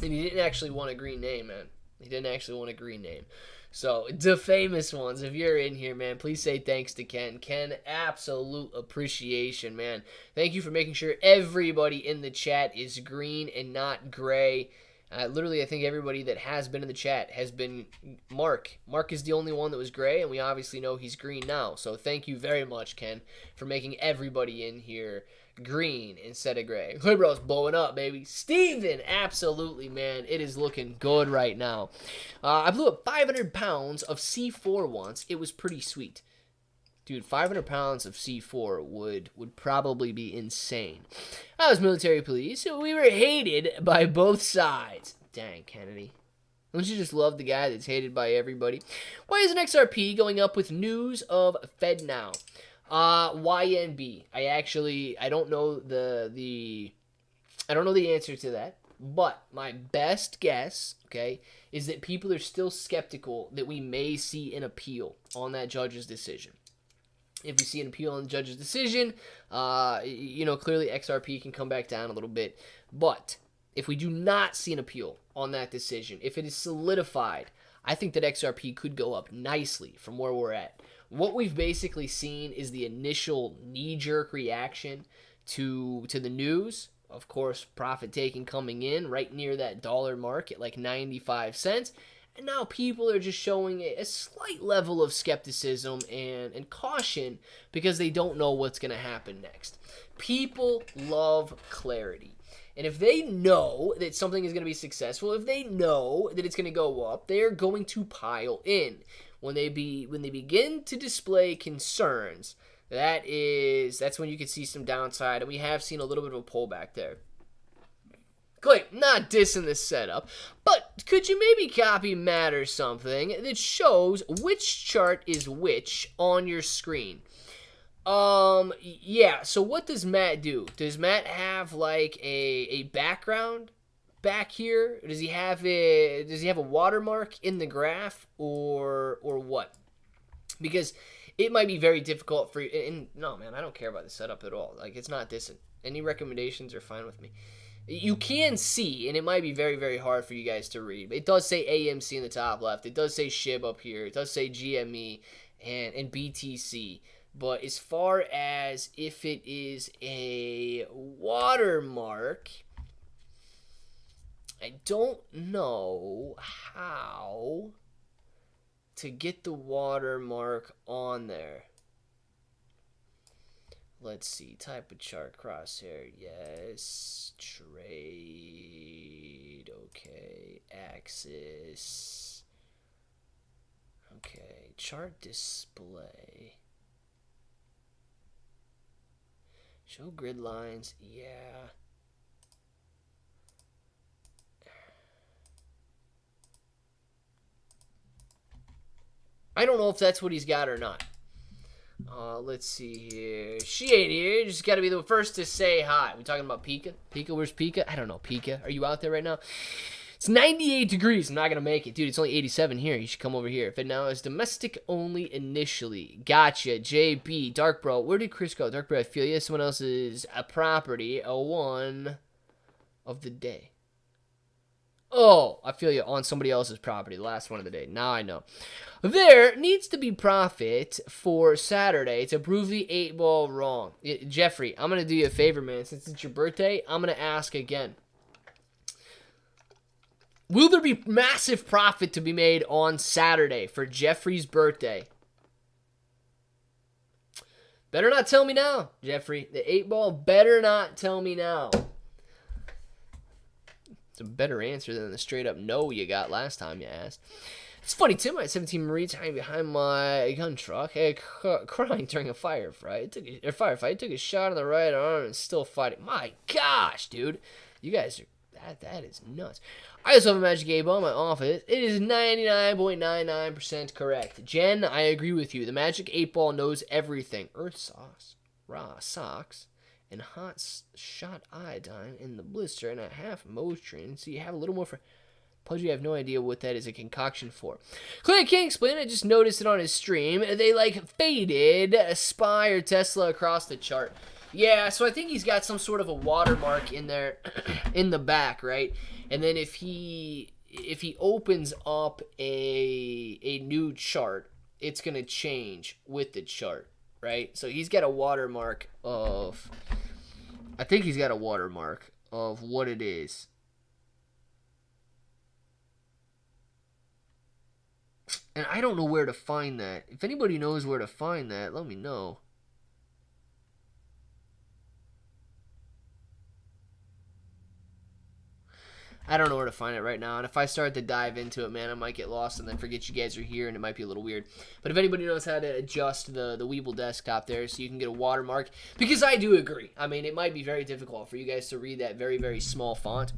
Speaker 1: and he didn't actually want a green name, man. He didn't actually want a green name. So, the famous ones, if you're in here, man, please say thanks to Ken. Ken, absolute appreciation, man. Thank you for making sure everybody in the chat is green and not gray. Literally, I think everybody that has been in the chat has been Mark. Mark is the only one that was gray, and we obviously know he's green now. So thank you very much, Ken, for making everybody in here green instead of gray. Hoodbro's blowing up, baby. Steven, absolutely, man. It is looking good right now. I blew up 500 pounds of C4 once. It was pretty sweet. Dude, 500 pounds of C4 would probably be insane. I was military police, so we were hated by both sides. Dang, Kennedy. Don't you just love the guy that's hated by everybody? Why is an XRP going up with news of Fed now? YNB. I don't know the answer to that, but my best guess, okay, is that people are still skeptical that we may see an appeal on that judge's decision. If we see an appeal on the judge's decision, clearly XRP can come back down a little bit. But if we do not see an appeal on that decision, if it is solidified, I think that XRP could go up nicely from where we're at. What we've basically seen is the initial knee-jerk reaction to the news. Of course, profit taking coming in right near that dollar mark at like 95 cents. And now people are just showing a slight level of skepticism and caution because they don't know what's going to happen next. People love clarity. And if they know that something is going to be successful, if they know that it's going to go up, they're going to pile in. When they begin to display concerns, that's when you can see some downside, and we have seen a little bit of a pullback there. Clay, not dissing this setup, but could you maybe copy Matt or something that shows which chart is which on your screen? Yeah, so what does Matt do? Does Matt have like a background back here? Does he have a watermark in the graph or what? because it might be very difficult for you. And no, man, I don't care about the setup at all. Like, it's not distant. Any recommendations are fine with me. You can see, and it might be very, very hard for you guys to read, but it does say AMC in the top left. It does say Shib up here. It does say GME and BTC. But as far as if it is a watermark, I don't know how to get the watermark on there. Let's see. Type of chart, crosshair. Yes. Trade. Okay. Axis. Okay. Chart display. Show grid lines. Yeah. I don't know if that's what he's got or not. Let's see here. She ain't here. You just got to be the first to say hi. We talking about Pika? Pika, where's Pika? I don't know. Pika, are you out there right now? It's 98 degrees. I'm not going to make it. Dude, it's only 87 here. You should come over here. If it now is domestic only initially. Gotcha. JB. Dark Bro. Where did Chris go? Dark Bro, I feel you. Someone else's property. A one of the day. Oh, I feel you, on somebody else's property, the last one of the day. Now I know. There needs to be profit for Saturday to prove the 8-ball wrong. Jeffrey, I'm going to do you a favor, man. Since it's your birthday, I'm going to ask again. Will there be massive profit to be made on Saturday for Jeffrey's birthday? Better not tell me now, Jeffrey. The 8-ball better not tell me now. It's a better answer than the straight up no you got last time you asked. It's funny, Tim. I had 17 Marines hiding behind my gun truck, crying during a firefight. It took a shot in the right arm and still fighting. My gosh, dude. You guys are, that is nuts. I also have a Magic 8 Ball in my office. It is 99.99% correct. Jen, I agree with you. The Magic 8 Ball knows everything. Earth sauce, raw socks, and hot shot iodine in the blister and a half Motrin, so you have a little more for... Pudgy, I have no idea what that is a concoction for. Clay can't explain. I just noticed it on his stream. They like faded SPY or Tesla across the chart. Yeah, so I think he's got some sort of a watermark in there in the back, right? And then if he opens up a new chart, it's gonna change with the chart, right? So he's got a watermark of, I think he's got a watermark of what it is. And I don't know where to find that. If anybody knows where to find that, let me know. I don't know where to find it right now. And if I start to dive into it, man, I might get lost and then forget you guys are here, and it might be a little weird. But if anybody knows how to adjust the Weeble desktop there so you can get a watermark, because I do agree. I mean, it might be very difficult for you guys to read that very, very small font.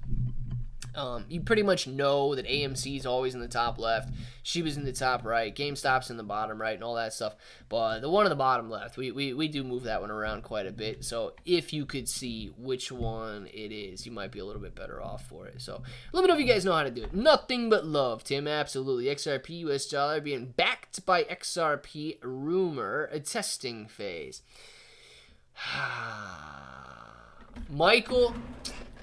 Speaker 1: You pretty much know that AMC is always in the top left, Shiba's in the top right, GameStop's in the bottom right, and all that stuff. But the one in the bottom left, we do move that one around quite a bit. So if you could see which one it is, you might be a little bit better off for it. So let me know if you guys know how to do it. Nothing but love, Tim. Absolutely. XRP US dollar being backed by XRP rumor, a testing phase. Michael,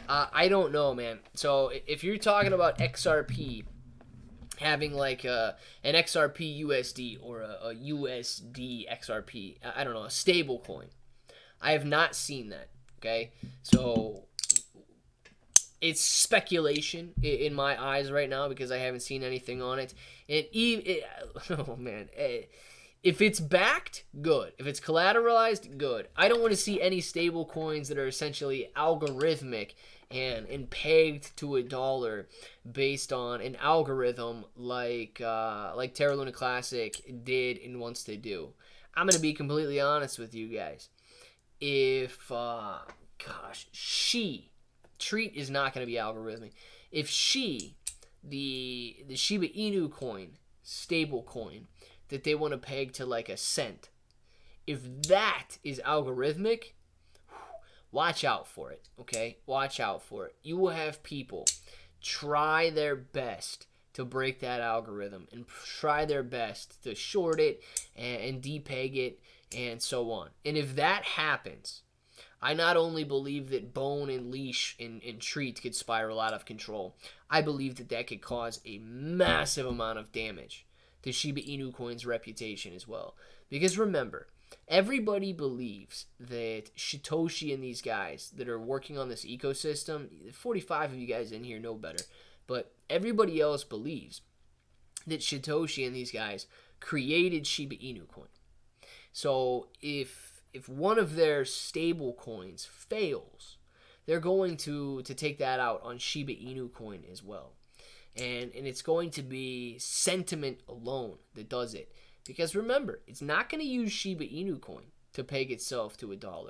Speaker 1: I don't know, man. So if you're talking about XRP having like an XRP USD or a USD XRP, I don't know, a stable coin, I have not seen that, okay? So it's speculation in my eyes right now because I haven't seen anything on it. Oh, man. If it's backed, good. If it's collateralized, good. I don't want to see any stable coins that are essentially algorithmic and pegged to $1 based on an algorithm like Terra Luna Classic did and wants to do. I'm going to be completely honest with you guys. If, Treat is not going to be algorithmic. If the Shiba Inu coin, stable coin, that they want to peg to like a cent, if that is algorithmic, watch out for it, okay? Watch out for it. You will have people try their best to break that algorithm and try their best to short it and depeg it and so on. And if that happens, I not only believe that Bone and Leash and Treat could spiral out of control, I believe that that could cause a massive amount of damage to Shiba Inu Coin's reputation as well. Because remember, everybody believes that Satoshi and these guys that are working on this ecosystem, 45 of you guys in here know better, but everybody else believes that Satoshi and these guys created Shiba Inu Coin. So if one of their stable coins fails, they're going to take that out on Shiba Inu Coin as well. And it's going to be sentiment alone that does it. Because remember, it's not going to use Shiba Inu Coin to peg itself to $1.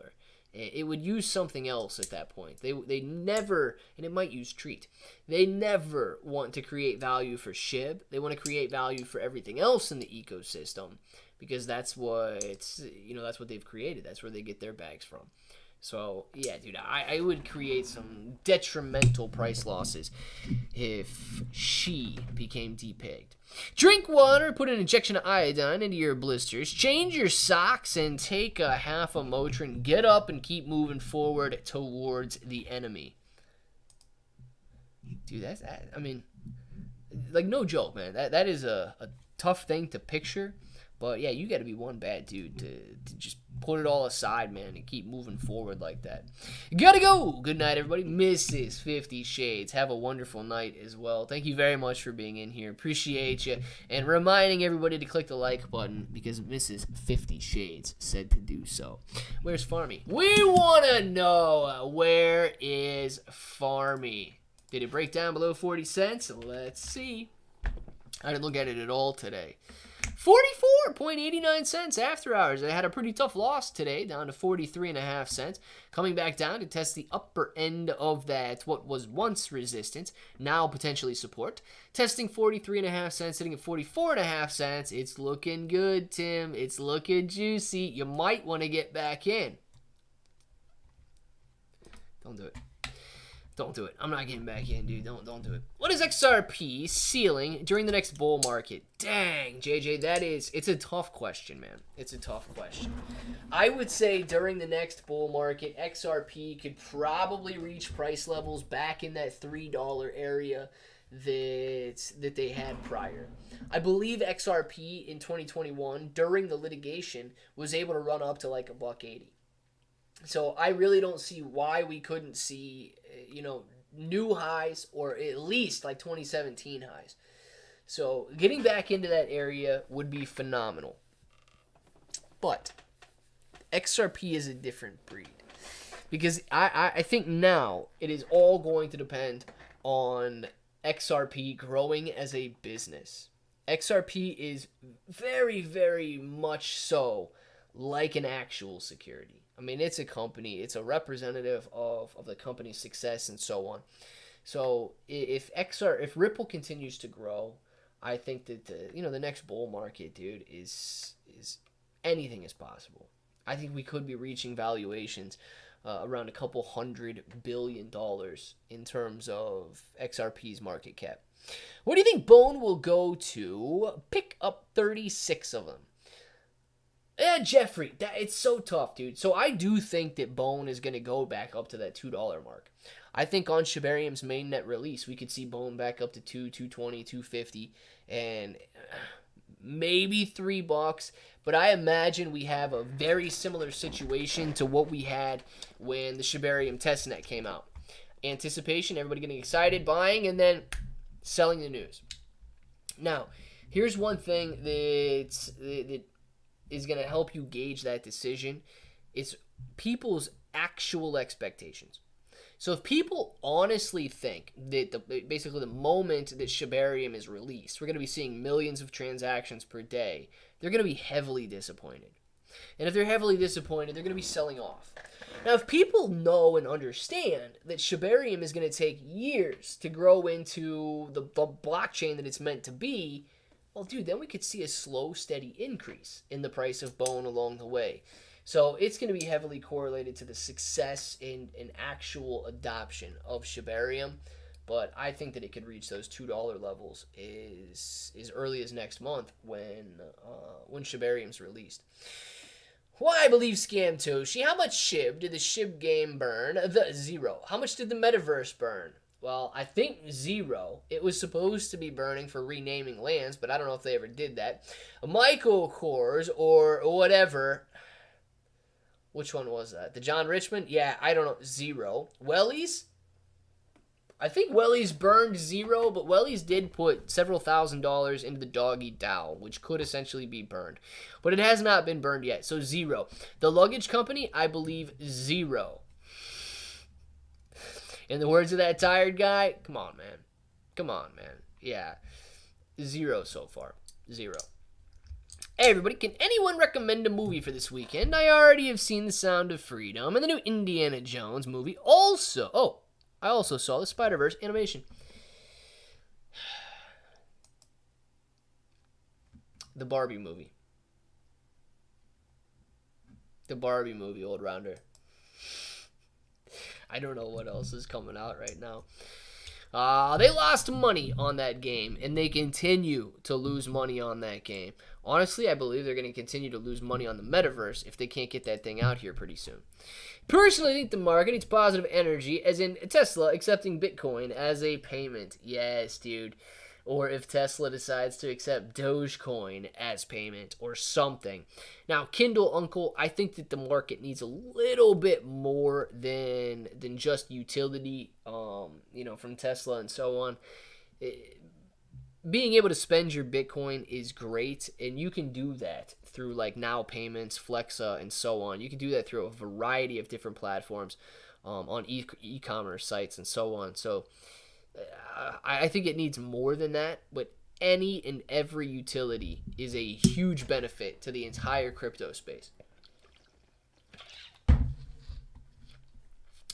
Speaker 1: It would use something else at that point. They never, and it might use Treat, they never want to create value for Shib. They want to create value for everything else in the ecosystem, because that's what that's what they've created. That's where they get their bags from. So, yeah, dude, I would create some detrimental price losses if she became depegged. Drink water, put an injection of iodine into your blisters, change your socks, and take a half a Motrin. Get up and keep moving forward towards the enemy. Dude, I mean, like, no joke, man. That is a tough thing to picture. But, yeah, you got to be one bad dude to just put it all aside, man, and keep moving forward like that. Gotta go. Good night, everybody. Mrs. 50 Shades. Have a wonderful night as well. Thank you very much for being in here. Appreciate you. And reminding everybody to click the like button because Mrs. 50 Shades said to do so. Where's Farmy? We want to know, where is Farmy? Did it break down below 40 cents? Let's see. I didn't look at it at all today. 44.89 cents after hours. They had a pretty tough loss today, down to 43.5 cents. Coming back down to test the upper end of that, what was once resistance, now potentially support. Testing 43.5 cents, sitting at 44.5 cents. It's looking good, Tim. It's looking juicy. You might want to get back in. Don't do it. Don't do it. I'm not getting back in, dude. Don't do it. What is XRP ceiling during the next bull market? Dang, JJ, it's a tough question, man. It's a tough question. I would say during the next bull market, XRP could probably reach price levels back in that $3 area that they had prior. I believe XRP in 2021, during the litigation, was able to run up to like $1.80. So I really don't see why we couldn't see, new highs, or at least like 2017 highs. So getting back into that area would be phenomenal. But XRP is a different breed, because I think now it is all going to depend on XRP growing as a business. XRP is very, very much so like an actual security. I mean, it's a company. It's a representative of the company's success and so on. So if Ripple continues to grow, I think that the next bull market, dude, is anything is possible. I think we could be reaching valuations around $200 billion in terms of XRP's market cap. What do you think Bone will go to? Pick up 36 of them. Jeffrey, it's so tough, dude. So I do think that Bone is going to go back up to that $2 mark. I think on Shibarium's mainnet release, we could see Bone back up to $2, $2.20, $2.50, and maybe $3. But I imagine we have a very similar situation to what we had when the Shibarium testnet came out. Anticipation, everybody getting excited, buying, and then selling the news. Now, here's one thing that is going to help you gauge that decision. It's people's actual expectations. So if people honestly think that basically the moment that Shibarium is released, we're going to be seeing millions of transactions per day, they're going to be heavily disappointed. And if they're heavily disappointed, they're going to be selling off. Now, if people know and understand that Shibarium is going to take years to grow into the blockchain that it's meant to be, well, dude, then we could see a slow, steady increase in the price of Bone along the way. So it's going to be heavily correlated to the success and actual adoption of Shibarium. but I think that it could reach those $2 levels as early as next month when Shibarium's released. Why I believe Scam Toshi. How much Shib did the Shib game burn? The 0. How much did the metaverse burn? Well, I think 0. It was supposed to be burning for renaming lands, but I don't know if they ever did that. Michael Kors or whatever. Which one was that? The John Richmond? Yeah, I don't know. 0. Wellies? I think Wellies burned 0, but Wellies did put several $1,000s into the Doggy DAO, which could essentially be burned. But it has not been burned yet, so 0. The luggage company, I believe 0. In the words of that tired guy, come on, man. Come on, man. Yeah, 0 so far. 0. Hey, everybody, can anyone recommend a movie for this weekend? I already have seen The Sound of Freedom and the new Indiana Jones movie. I also saw the Spider-Verse animation. The Barbie movie. The Barbie movie, old rounder. I don't know what else is coming out right now. They lost money on that game, and they continue to lose money on that game. Honestly, I believe they're going to continue to lose money on the metaverse if they can't get that thing out here pretty soon. Personally, I think the market needs positive energy, as in Tesla accepting Bitcoin as a payment. Yes, dude. Or if Tesla decides to accept Dogecoin as payment or something. Now, Kindle Uncle, I think that the market needs a little bit more than just utility, from Tesla and so on. Being able to spend your Bitcoin is great, and you can do that through like Now Payments, Flexa, and so on. You can do that through a variety of different platforms on e-commerce sites and so on. So I think it needs more than that, but any and every utility is a huge benefit to the entire crypto space.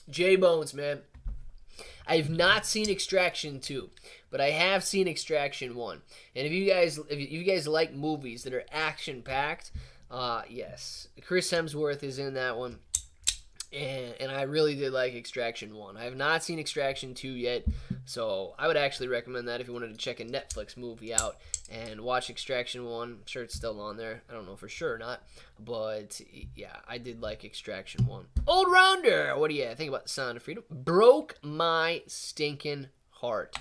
Speaker 1: J-Bones, man. I have not seen Extraction 2, but I have seen Extraction 1. And if you guys like movies that are action-packed, yes. Chris Hemsworth is in that one. And I really did like Extraction 1. I have not seen Extraction 2 yet, so I would actually recommend that if you wanted to check a Netflix movie out and watch Extraction 1. I'm sure it's still on there. I don't know for sure or not, but yeah, I did like Extraction 1. Old Rounder, what do you think about The Sound of Freedom? Broke my stinking heart.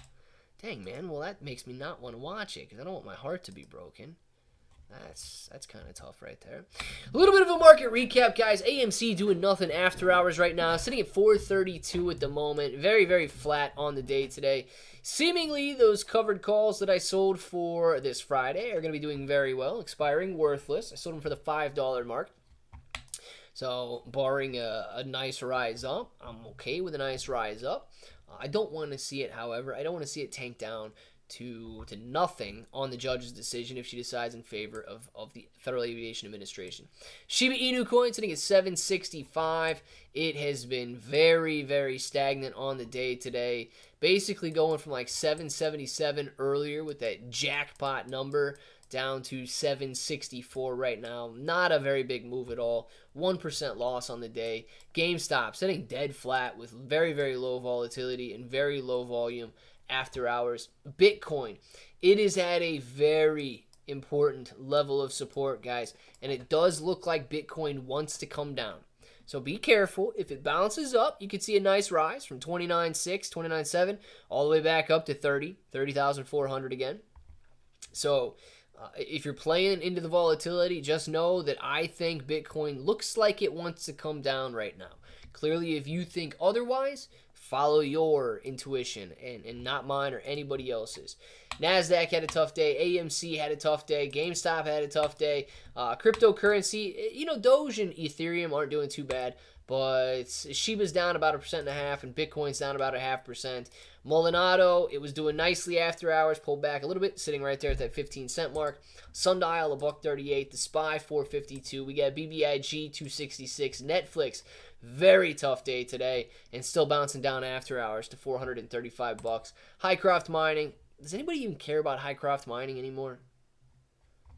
Speaker 1: Dang, man, well, that makes me not want to watch it because I don't want my heart to be broken. That's kind of tough right there. A little bit of a market recap, guys. AMC doing nothing after hours right now. Sitting at 432 at the moment. Very, very flat on the day today. Seemingly, those covered calls that I sold for this Friday are going to be doing very well. Expiring worthless. I sold them for the $5 mark. So, barring a nice rise up, I'm okay with a nice rise up. I don't want to see it, however. I don't want to see it tank down to nothing on the judge's decision if she decides in favor of the Federal Aviation Administration. Shiba Inu coin sitting at 765. It has been very, very stagnant on the day today. Basically going from like 777 earlier with that jackpot number down to 764 right now. Not a very big move at all. 1% loss on the day. GameStop sitting dead flat with very, very low volatility and very low volume after hours. Bitcoin, it is at a very important level of support, guys, and it does look like Bitcoin wants to come down. So be careful. If it bounces up, you could see a nice rise from 29.6, 29.7, all the way back up to 30,400 again. So if you're playing into the volatility, just know that I think Bitcoin looks like it wants to come down right now. Clearly, if you think otherwise, follow your intuition and not mine or anybody else's. NASDAQ had a tough day. AMC had a tough day. GameStop had a tough day. Cryptocurrency, Doge and Ethereum aren't doing too bad, but Shiba's down about 1.5%, and Bitcoin's down about 0.5%. Mullen Auto, it was doing nicely after hours, pulled back a little bit, sitting right there at that 15-cent mark. Sundial, $1.38. The SPY, $4.52. We got BBIG, $2.66. Netflix, very tough day today, and still bouncing down after hours to $435. Highcroft Mining, does anybody even care about Highcroft Mining anymore?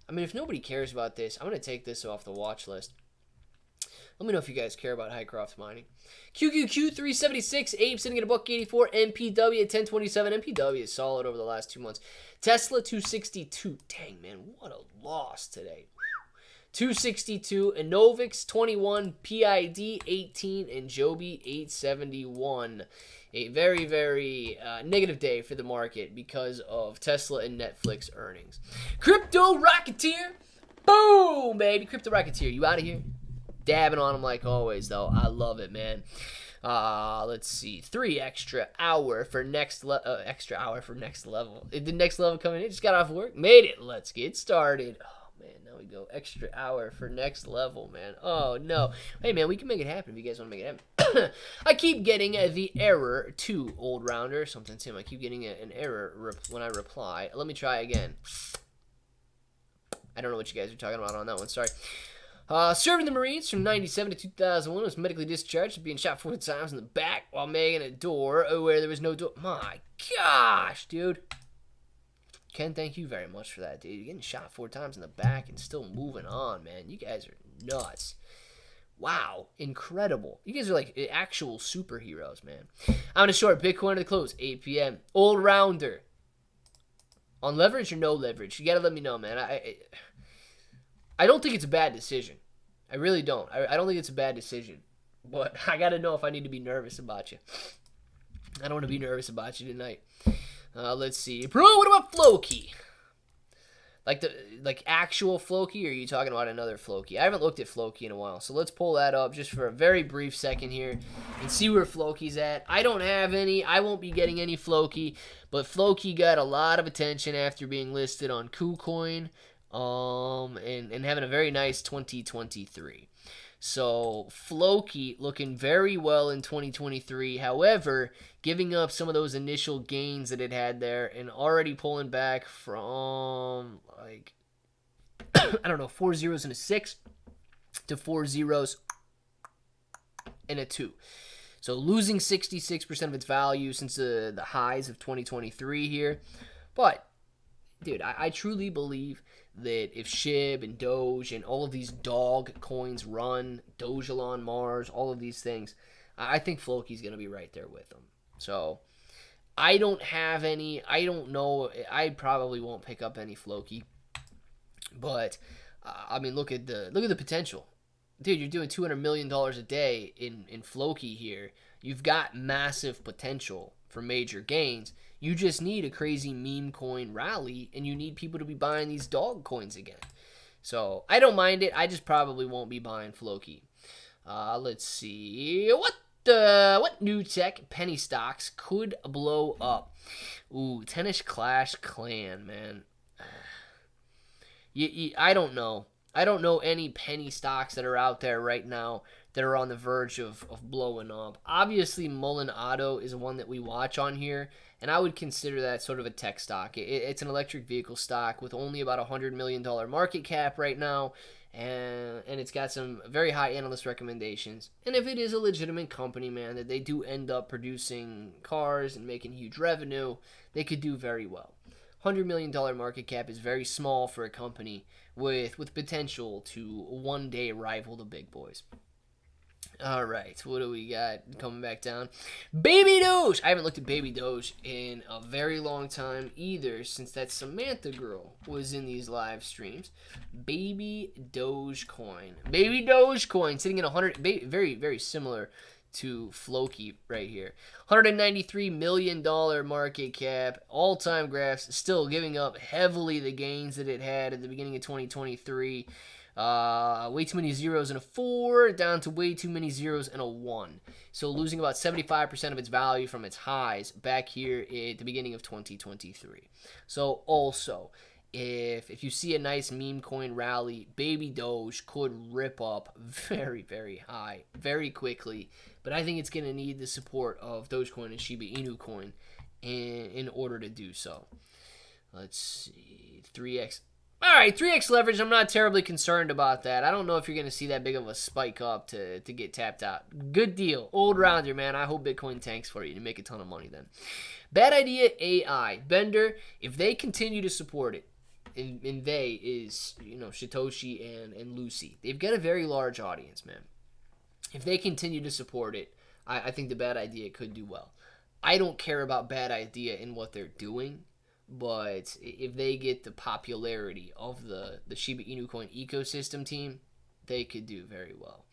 Speaker 1: I mean, if nobody cares about this, I'm going to take this off the watch list. Let me know if you guys care about Highcroft mining. QQQ 376, Abe sitting at $1.84, MPW at 1027. MPW is solid over the last 2 months. Tesla 262. Dang, man, what a loss today. 262, Enovix 21, PID 18, and Joby 871. A very, very negative day for the market because of Tesla and Netflix earnings. Crypto Rocketeer, boom, baby. Crypto Rocketeer, you out of here? Dabbing on them like always, though. I love it, man. Let's see, 3 extra hour for next level. Did the next level coming in? Just got off work, made it. Let's get started. Man, now we go extra hour for next level, man. Oh, no. Hey, man, we can make it happen if you guys want to make it happen. I keep getting the error to Old Rounder. Sometimes him. I keep getting an error when I reply. Let me try again. I don't know what you guys are talking about on that one. Sorry. Serving the Marines from 97 to 2001, was medically discharged, being shot 4 times in the back while making a door where there was no door. My gosh, dude. Ken, thank you very much for that, dude. You're getting shot 4 times in the back and still moving on, man. You guys are nuts. Wow, incredible. You guys are like actual superheroes, man. I'm going to short Bitcoin to the close, 8 p.m. Old Rounder. On leverage or no leverage? You got to let me know, man. I don't think it's a bad decision. I really don't. I don't think it's a bad decision. But I got to know if I need to be nervous about you. I don't want to be nervous about you tonight. Let's see. Bro, what about Floki? Like actual Floki, or are you talking about another Floki? I haven't looked at Floki in a while, so let's pull that up just for a very brief second here and see where Floki's at. I don't have any. I won't be getting any Floki, but Floki got a lot of attention after being listed on KuCoin, and having a very nice 2023. So Floki looking very well in 2023. However, giving up some of those initial gains that it had there and already pulling back from like, I don't know, 4 zeros and a 6 to 4 zeros and a 2. So losing 66% of its value since the highs of 2023 here. But, dude, I truly believe that if Shib and Doge and all of these dog coins run, Dogelon, Mars, all of these things, I think Floki's going to be right there with them. So I don't have any. I don't know. I probably won't pick up any Floki. But, I mean, look at the potential. Dude, you're doing $200 million a day in Floki here. You've got massive potential for major gains. You just need a crazy meme coin rally, and you need people to be buying these dog coins again. So I don't mind it. I just probably won't be buying Floki. Let's see. What new tech penny stocks could blow up? Ooh, Tennis Clash Clan, man. I don't know. I don't know any penny stocks that are out there right now that are on the verge of blowing up. Obviously, Mullen Auto is one that we watch on here, and I would consider that sort of a tech stock. It's an electric vehicle stock with only about $100 million market cap right now, and it's got some very high analyst recommendations. And if it is a legitimate company, man, that they do end up producing cars and making huge revenue, they could do very well. $100 million market cap is very small for a company with potential to one day rival the big boys. All right, what do we got coming back down? Baby Doge! I haven't looked at Baby Doge in a very long time either, since that Samantha girl was in these live streams. Baby Dogecoin. Baby Dogecoin sitting at 100, very, very similar to Floki right here. $193 million market cap, all-time graphs, still giving up heavily the gains that it had at the beginning of 2023. Way too many zeros and a 4, down to way too many zeros and a 1. So losing about 75% of its value from its highs back here at the beginning of 2023. So also, if you see a nice meme coin rally, Baby Doge could rip up very, very high, very quickly. But I think it's going to need the support of Dogecoin and Shiba Inu coin in order to do so. Let's see, 3x. All right, 3x leverage, I'm not terribly concerned about that. I don't know if you're going to see that big of a spike up to get tapped out. Good deal. Old rounder, man. I hope Bitcoin tanks for you to make a ton of money then. Bad idea AI. Bender, if they continue to support it, and they is, Satoshi and Lucy. They've got a very large audience, man. if they continue to support it, I think the bad idea could do well. I don't care about bad idea in what they're doing, but if they get the popularity of the Shiba Inu coin ecosystem team, they could do very well.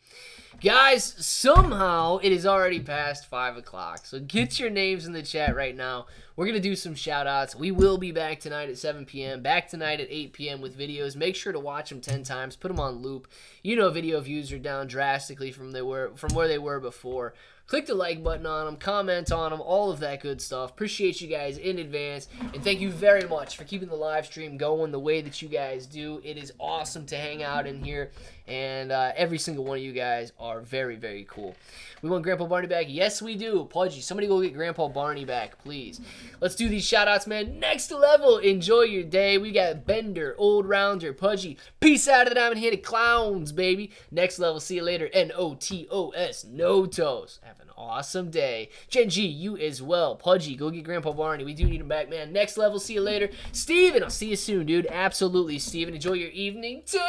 Speaker 1: Guys, somehow it is already past 5 o'clock, so get your names in the chat right now. We're going to do some shout-outs. We will be back tonight at 7 p.m., back tonight at 8 p.m. with videos. Make sure to watch them 10 times, put them on loop. You know video views are down drastically from where they were before. Click the like button on them, comment on them, all of that good stuff. Appreciate you guys in advance, and thank you very much for keeping the live stream going the way that you guys do. It is awesome to hang out in here, and every single one of you guys are very, very cool. We want Grandpa Barney back? Yes, we do. Pudgy, somebody go get Grandpa Barney back, please. Let's do these shout-outs, man. Next level, enjoy your day. We got Bender, Old Rounder, Pudgy. Peace out of the diamond-headed clowns, baby. Next level, see you later. N-O-T-O-S, Notos. Have an awesome day. Gen G, you as well. Pudgy, go get Grandpa Barney. We do need him back, man. Next level, see you later. Steven, I'll see you soon, dude. Absolutely, Steven. Enjoy your evening. Timmy,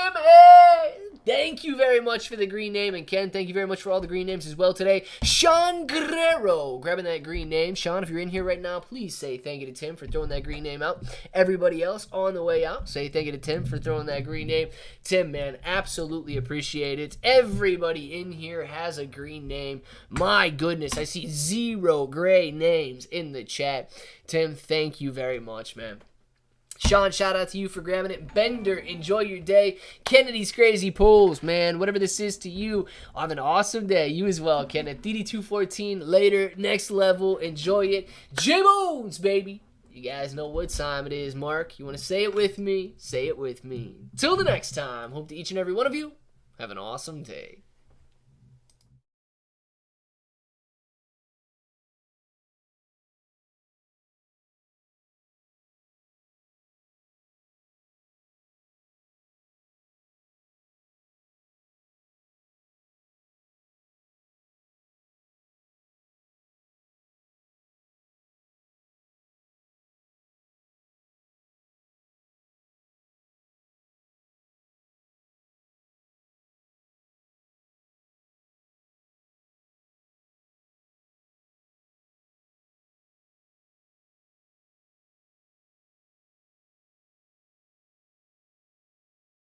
Speaker 1: thank you very much for the green name. And Ken, thank you very much for all the green names as well today. Sean Guerrero, grabbing that green name. Sean, if you're in here right now, please say thank you to Tim for throwing that green name out. Everybody else on the way out, say thank you to Tim for throwing that green name. Tim, man, absolutely appreciate it. Everybody in here has a green name. My goodness, I see 0 gray names in the chat. Tim, thank you very much, man. Sean, shout out to you for grabbing it. Bender, enjoy your day. Kennedy's crazy pulls, man. Whatever this is to you, have an awesome day. You as well, Kenneth. DD214, later, next level. Enjoy it. J-Bones, baby. You guys know what time it is. Mark, you want to say it with me? Say it with me. Till the next time, hope to each and every one of you have an awesome day.